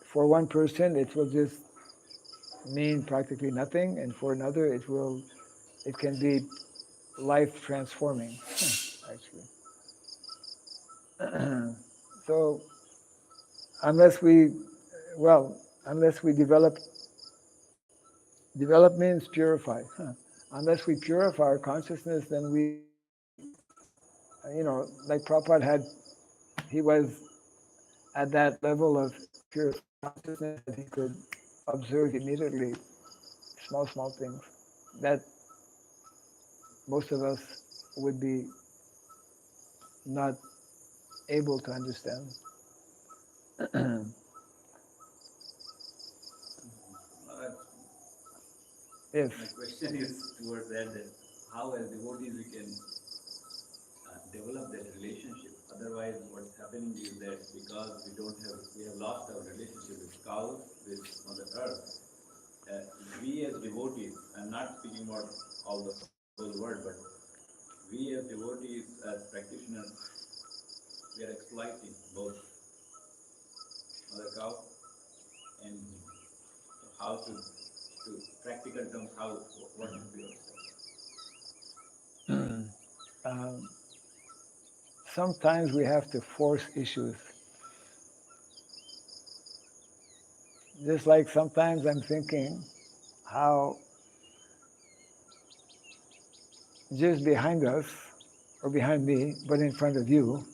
for one person it will just mean practically nothing, and for another it can be life transforming, actually. So unless we develop means purify. Unless we purify our consciousness, then we, like Prabhupada he was at that level of pure consciousness that he could observe immediately small things that most of us would be not able to understand. Yes.
My question is towards that how as devotees we can develop that relationship. Otherwise, what's happening is that because we have lost our relationship with cows, with Mother Earth. We as devotees, I'm not speaking about all the whole world, but we as devotees, as practitioners, we are exploiting both Mother Cow and how to practical terms, what should be our steps?
Sometimes we have to force issues. Just like sometimes I'm thinking how just behind us, or behind me, but in front of you,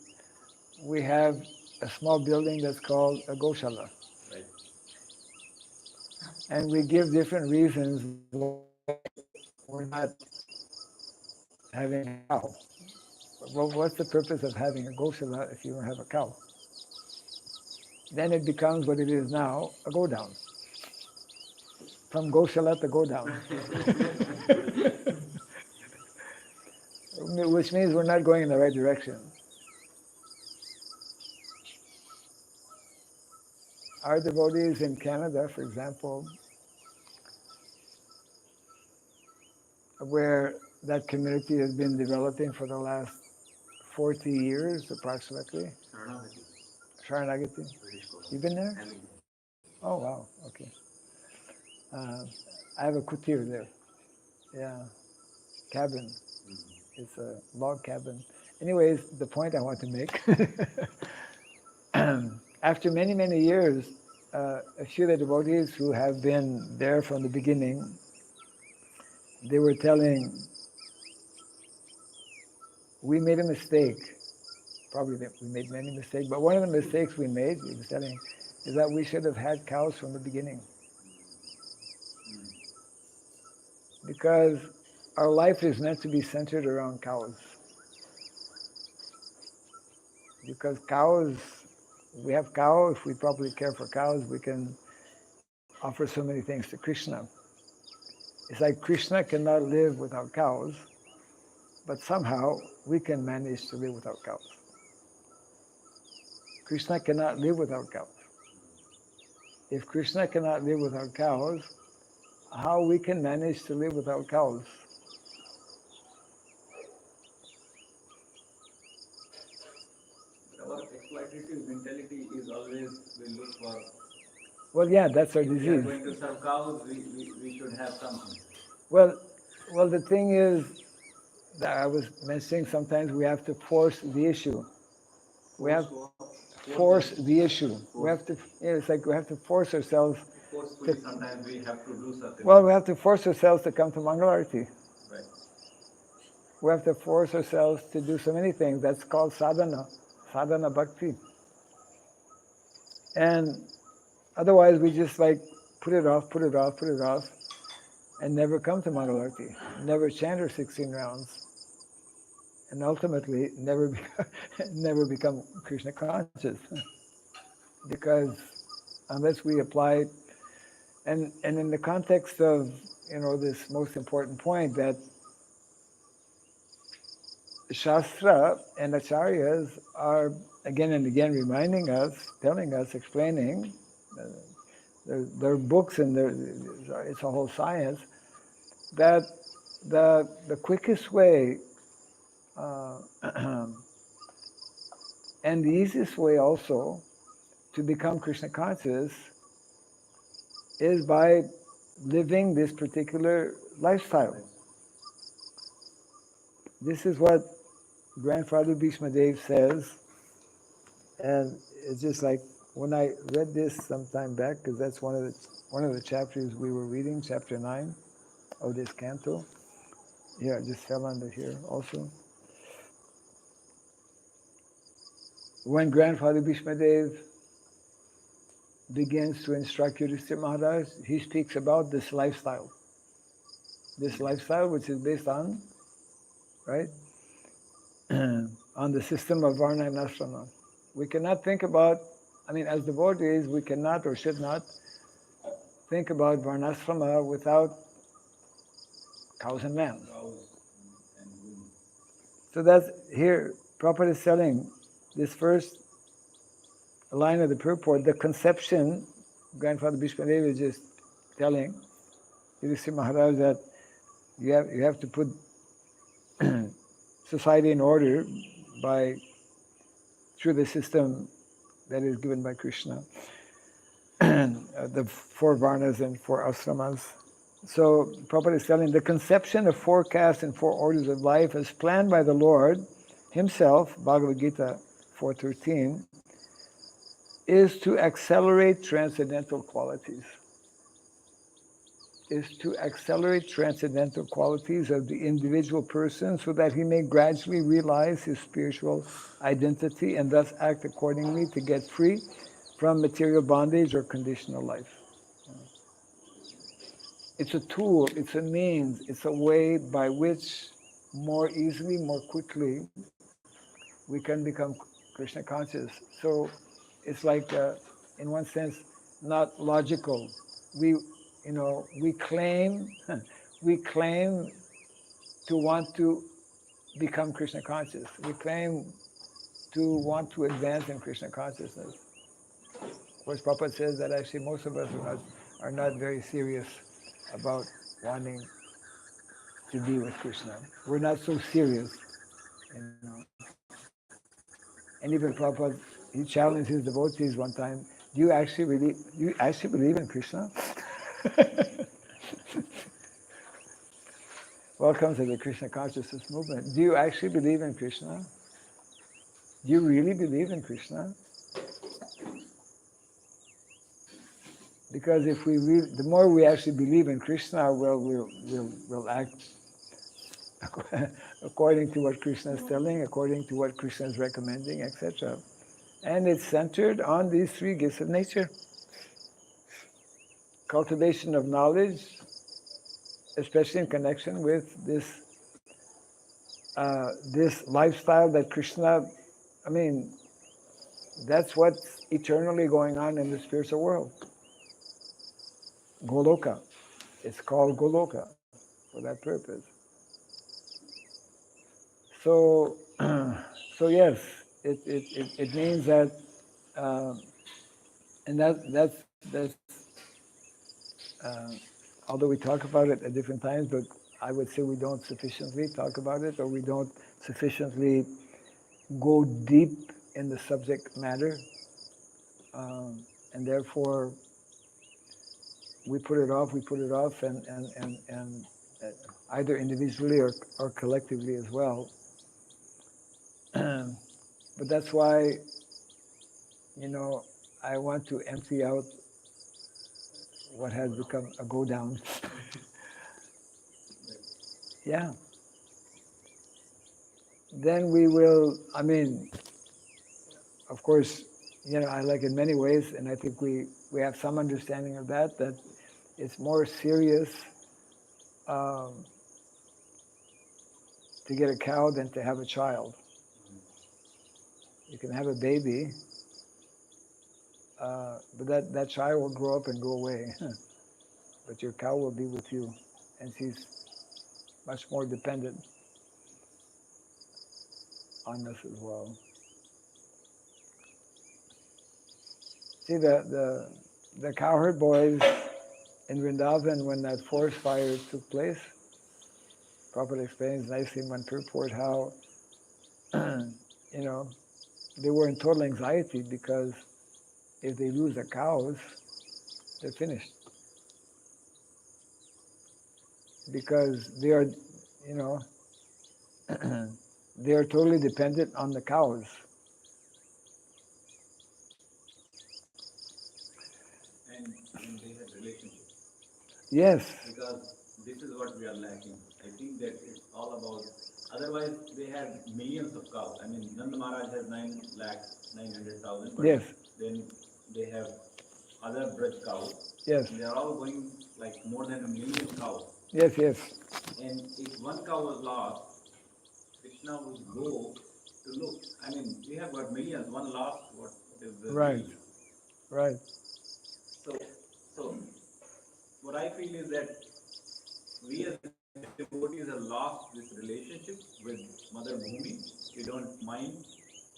we have a small building that's called a Goshala.
Right.
And we give different reasons why we're not having a cow. Well, what's the purpose of having a Goshala if you don't have a cow? Then it becomes what it is now, a go down. From Goshala to go down. Which means we're not going in the right direction. Our devotees in Canada, for example, where that community has been developing for the last 40 years approximately. Sharanagati. You've been there? Oh, wow. Okay. I have a kutir there. Yeah. Cabin. It's a log cabin. Anyways, the point I want to make, after many, many years, a few of the devotees who have been there from the beginning, they were telling, we made a mistake. Probably we made many mistakes, but one of the mistakes we made, he was telling, is that we should have had cows from the beginning. Because our life is meant to be centered around cows. Because cows, we have cows, if we properly care for cows, we can offer so many things to Krishna. It's like Krishna cannot live without cows, but somehow we can manage to live without cows. Krishna cannot live without cows. If Krishna cannot live without cows, how we can manage to live without cows?
Our exploitative mentality is always we look for.
Well, yeah, that's our
If
disease.
we are going to serve cows, we should have something.
Well, the thing is that I was mentioning sometimes we have to force the issue. We have to force the issue. We have to. It's like we have to force ourselves.
Forcefully, sometimes we have to do something.
Well, we have to force ourselves to come to Mangalarti.
Right.
We have to force ourselves to do so many things. That's called sadhana bhakti. And otherwise, we just like put it off, and never come to Mangalarti, never chant our 16 rounds, and ultimately never become Krishna conscious. Because unless we apply, and in the context of this most important point, that Shastra and Acharyas are again and again reminding us, telling us, explaining. Their books and it's a whole science that the quickest way and the easiest way also to become Krishna conscious is by living this particular lifestyle. This is what Grandfather Bhishma Dev says, and it's just like when I read this some time back, because that's one of the chapters we were reading, chapter 9 of this canto. Yeah, it just fell under here also. When Grandfather Bhishma Dev begins to instruct Yudhishthira Maharaj, he speaks about this lifestyle. This lifestyle which is based on, right, on the system of Varna and Ashrama. We cannot think about, as devotees, we cannot or should not think about Varnashrama without cows and lambs. So that's here, Prabhupada is telling this first line of the purport, the conception, Grandfather Bhishma Dev is just telling Yudhishthira Maharaj that you have to put society in order through the system that is given by Krishna, the 4 varnas and 4 ashramas. So Prabhupada is telling the conception of 4 castes and 4 orders of life as planned by the Lord himself, Bhagavad Gita 4:13, is to accelerate transcendental qualities. Is to accelerate transcendental qualities of the individual person so that he may gradually realize his spiritual identity and thus act accordingly to get free from material bondage or conditional life. It's a tool, it's a means, it's a way by which more easily, more quickly, we can become Krishna conscious. So it's like, in one sense, not logical. We claim to want to become Krishna conscious. We claim to want to advance in Krishna consciousness. Of course, Prabhupada says that actually most of us are not very serious about wanting to be with Krishna. We're not so serious, And even Prabhupada, he challenged his devotees one time, do you actually believe in Krishna? Welcome to the Krishna consciousness movement. Do you actually believe in Krishna? Do you really believe in Krishna? Because if the more we actually believe in Krishna, we'll act according to what Krishna is telling, according to what Krishna is recommending, etc. And it's centered on these 3 gifts of nature. Cultivation of knowledge, especially in connection with this lifestyle that Krishna, that's what's eternally going on in the spiritual world. Goloka. It's called Goloka for that purpose. So, yes, it means that, and that's although we talk about it at different times, but I would say we don't sufficiently talk about it, or we don't sufficiently go deep in the subject matter, and therefore we put it off, and either individually or collectively as well. But that's why, I want to empty out what has become a go down. Yeah. Then we will, of course, I like in many ways, and I think we have some understanding of that it's more serious to get a cow than to have a child. You can have a baby, but that child will grow up and go away. But your cow will be with you, and she's much more dependent. on us as well. See, the cowherd boys in Vrindavan, when that forest fire took place, Prabhupada explains nicely in one purport how, you know, they were in total anxiety because if they lose the cows, they're finished. Because they are, you know, they are totally dependent on the cows.
And they had relationships.
Yes.
Because this is what we are lacking. I think that it's all about, otherwise they had millions of cows. I mean, Nanda Maharaj has 9,900,000, but
Yes.
then they have other Braj cows.
Yes.
And they are all going like more than 1,000,000 cows.
Yes. Yes.
And if one cow was lost, Krishna would go to look. I mean, we have got millions. One lost, what is the
Right.
deal?
Right.
So what I feel is that we as devotees have lost this relationship with Mother Bhumi. We don't mind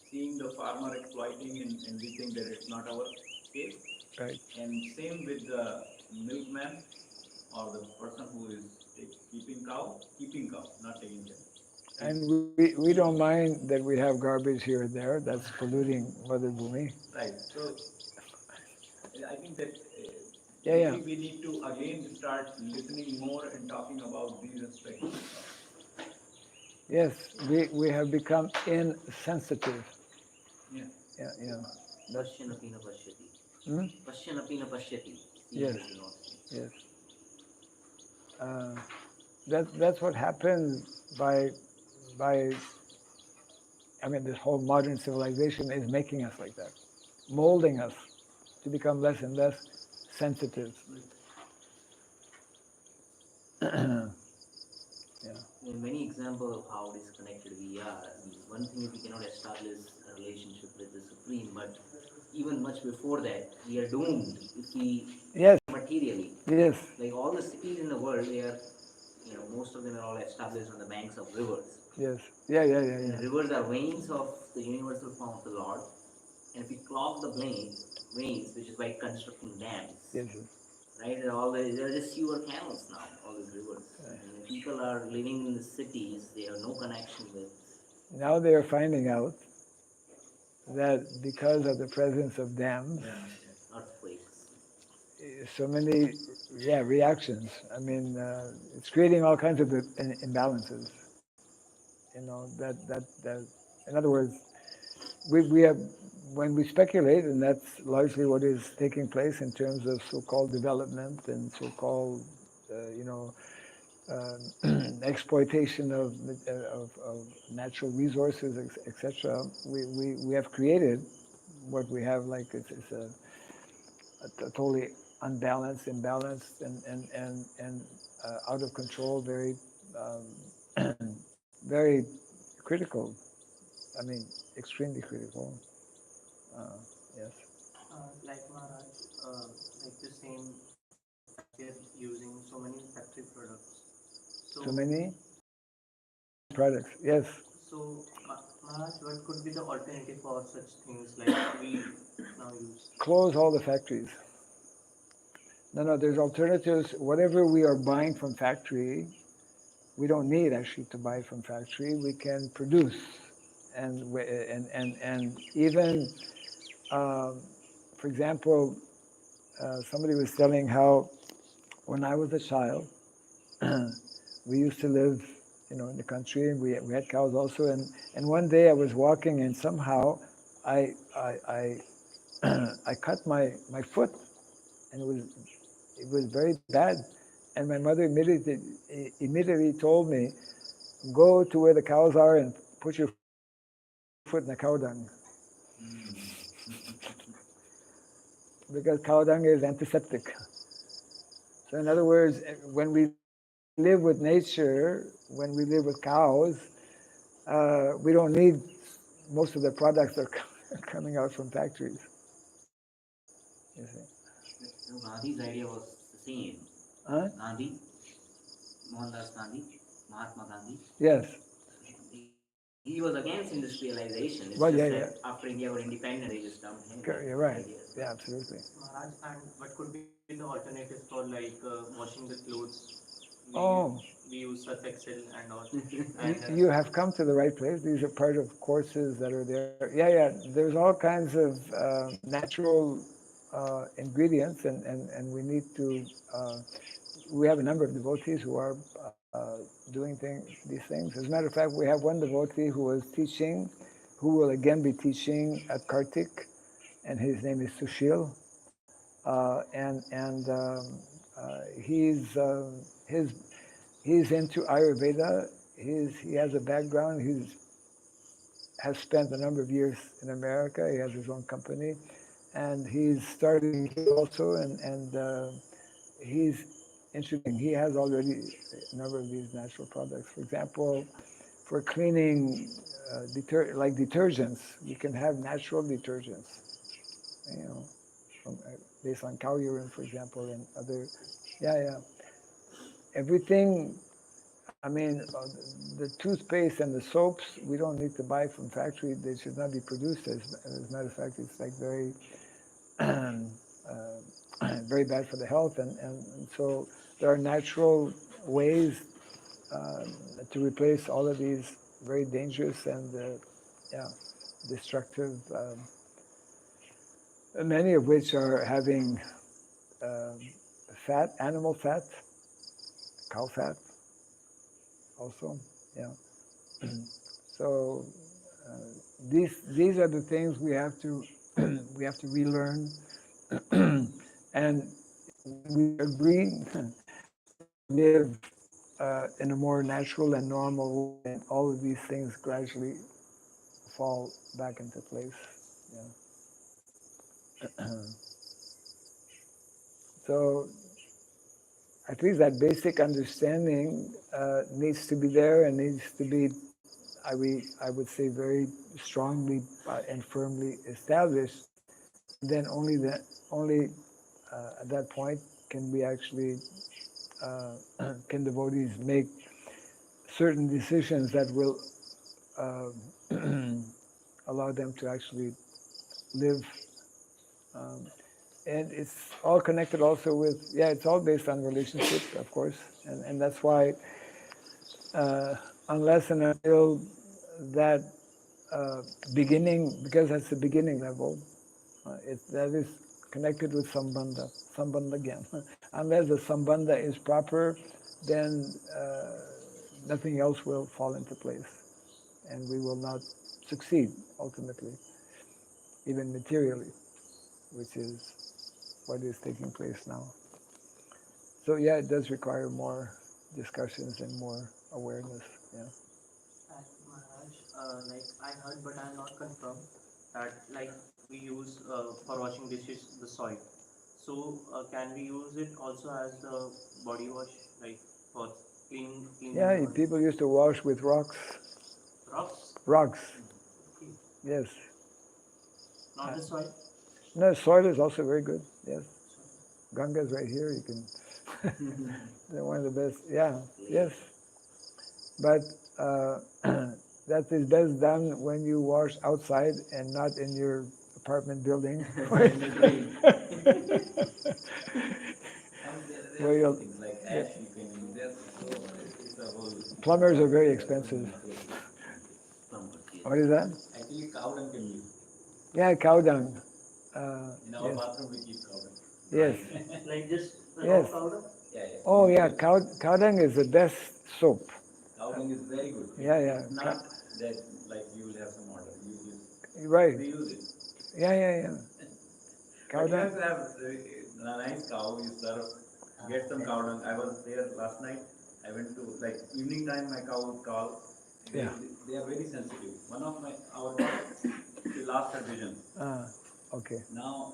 seeing the farmer exploiting, and we think that it's not our case.
Right.
And same with the milkman or the person who is keeping cow, not taking care.
And we don't mind that we have garbage here and there that's polluting Mother Bhumi.
Right. So I think that
Yeah.
we need to again start listening more and talking about these aspects.
Yes, we have become insensitive.
Yeah.
Yeah.
Pashyanapi na pashyati.
Hmm?
Pashyanapi na pashyati.
Yes.
Seeing but do not see.
Yes. That's what happens by I mean, this whole modern civilization is making us like that, molding us to become less and less sensitive. Yeah.
There are many examples of how disconnected we are. I mean, one thing is we cannot establish a relationship with the Supreme, but even much before that, we are doomed if we
Yes.
materially.
Yes.
Like all the cities in the world, they are, most of them are all established on the banks of rivers.
Yes. Yeah.
And rivers are veins of the universal form of the Lord. And if we clog the veins, which is by constructing dams,
Yes.
right? There are just fewer camels now, all these rivers. And the people are living in the cities, they have no connection with.
Now they are finding out that because of the presence of dams,
Earthquakes.
so many reactions. I mean, it's creating all kinds of imbalances. You know that. In other words, we have when we speculate, and that's largely what is taking place in terms of so-called development and so-called, exploitation of natural resources, etc. We have created what we have, like it's a totally unbalanced, imbalanced, and out of control, very very critical. I mean, extremely critical. Yes.
Like Maharaj, like the same fact we are using so many factory products. So
Too many products. Yes.
So, Maharaj, what could be the alternative for such things like we now use?
Close all the factories. No, there's alternatives. Whatever we are buying from factory, we don't need actually to buy from factory. We can produce, and even, for example, somebody was telling how when I was a child, we used to live, in the country, and we had cows also. And one day I was walking, and somehow I I cut my foot, and it was very bad. And my mother immediately told me, go to where the cows are and put your foot in the cow dung, because cow dung is antiseptic. So in other words, when we live with nature, when we live with cows, we don't need most of the products that are coming out from factories. You see.
Gandhi's idea was the same.
Huh?
Gandhi, Mohandas Gandhi, Mahatma Gandhi.
Yes.
His idea he was against industrialization. It's
Well,
just
yeah,
that after India got independent, they just dumped him.
you're right.
Ideas.
Yeah, absolutely.
Maharaj, and what could be the alternative for like washing the clothes? We
Oh,
we use Surf Excel and all,
you,
and
you have come to the right place. These are part of courses that are there. Yeah, yeah. There's all kinds of natural ingredients, and we need to. We have a number of devotees who are doing these things. As a matter of fact, we have one devotee who was teaching, who will again be teaching at Kartik, and his name is Sushil. His he's into Ayurveda. He has a background. He has spent a number of years in America. He has his own company, and he's starting here also. And he's interesting. He has already a number of these natural products. For example, for cleaning, like detergents, we can have natural detergents. You know, based on cow urine, for example, and other. Yeah, yeah. Everything. I mean, the toothpaste and the soaps we don't need to buy from factory. They should not be produced. As a matter of fact, it's like very, very bad for the health. And so there are natural ways to replace all of these very dangerous and yeah, destructive. Many of which are having fat, animal fat, cow fat, also. Yeah. So these are the things we have to we have to relearn, and we agree live in a more natural and normal way, and all of these things gradually fall back into place. Yeah. So at least that basic understanding needs to be there and needs to be, I would say, very strongly and firmly established. Then only at that point can we actually can devotees make certain decisions that will allow them to actually live. Um, and it's all connected also with, yeah, it's all based on relationship, of course, and that's why unless and until that beginning, because that's the beginning level, that is connected with sambandha again. Unless the sambandha is proper, then nothing else will fall into place, and we will not succeed ultimately, even materially, which is what is taking place now. So yeah, it does require more discussions and more awareness. Yeah.
And Maharaj, like I heard, but I am not confirmed that like we use for washing dishes the soil. So can we use it also as the body wash, like for cleaning the
Yeah,
body?
people used to wash with rocks.
Rocks?
Rocks.
Okay.
Yes.
Not the soil.
No, soil is also very good. Yes. Ganga is right here. You can. They're one of the best. Yeah. Yes. But that is best done when you wash outside and not in your apartment building. Where
There are
you'll,
things like ash you can use. It's a whole.
plumbers are very expensive. What is that?
Actually, cow dung can use.
Yeah, cow dung.
In our
Yes.
bathroom, we keep cow dung.
Yes.
Like just raw
Yes.
powder?
Yeah, yeah.
Oh yeah, cow dung is the best soap.
Cow dung is very good.
Yeah, yeah.
It's not that like you will have some order. You just
Right.
they use it.
Yeah, yeah, yeah. Cow
But you
dung.
have to have a nice cow. You serve, get some cow dung. I was there last night. I went to like evening time. My cow would call. They,
Yeah.
they are very sensitive. One of our daughter, she lost her vision.
Okay.
Now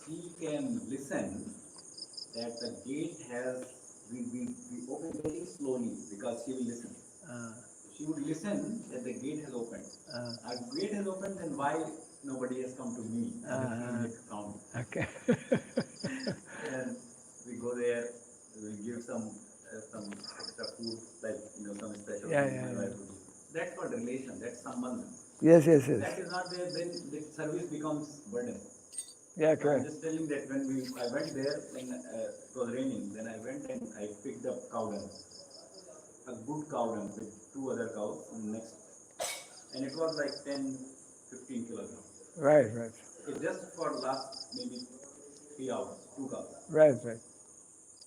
she can listen that the gate has we open very slowly because she will listen. She would listen that the gate has opened. Our gate has opened, then why nobody has come to me? I have to make a count.
Okay.
And we go there, we give some extra food, like some special
Yeah,
food
yeah,
my
yeah.
wife would do. That's what relation, that's sambandha.
Yes, yes,
That
yes.
is not there, then the service becomes burden.
Yeah,
So I'm
correct.
just telling that when I went there when it was raining, then I went and I picked up cow dung, a good cow dung with two other cows and next, and it was like 10, 15 kilograms.
Right, right.
It just for last maybe 3 hours, two cows.
Right, right.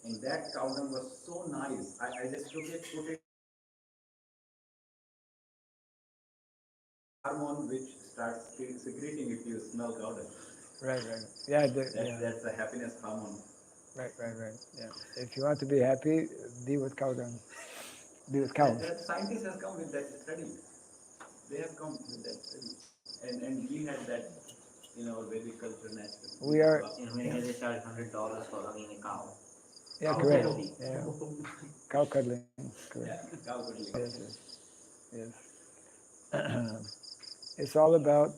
And that cow dung was so nice. I just took it, put it hormone which starts secreting if you smell cow dung.
Right, right. Yeah,
That's a happiness hormone.
right, right, right. Yeah. If you want to be happy, be with cow dung. Be with cows.
That scientists have come with that study. They have come with that study. And we had that in our Vedic culture naturally.
We are,
In America, they charge $100 for hugging a cow.
yeah,
Cow
correct.
therapy.
Yeah. Cow cuddling.
Yeah,
Correct.
cow cuddling.
Yes, yes, yes. It's all about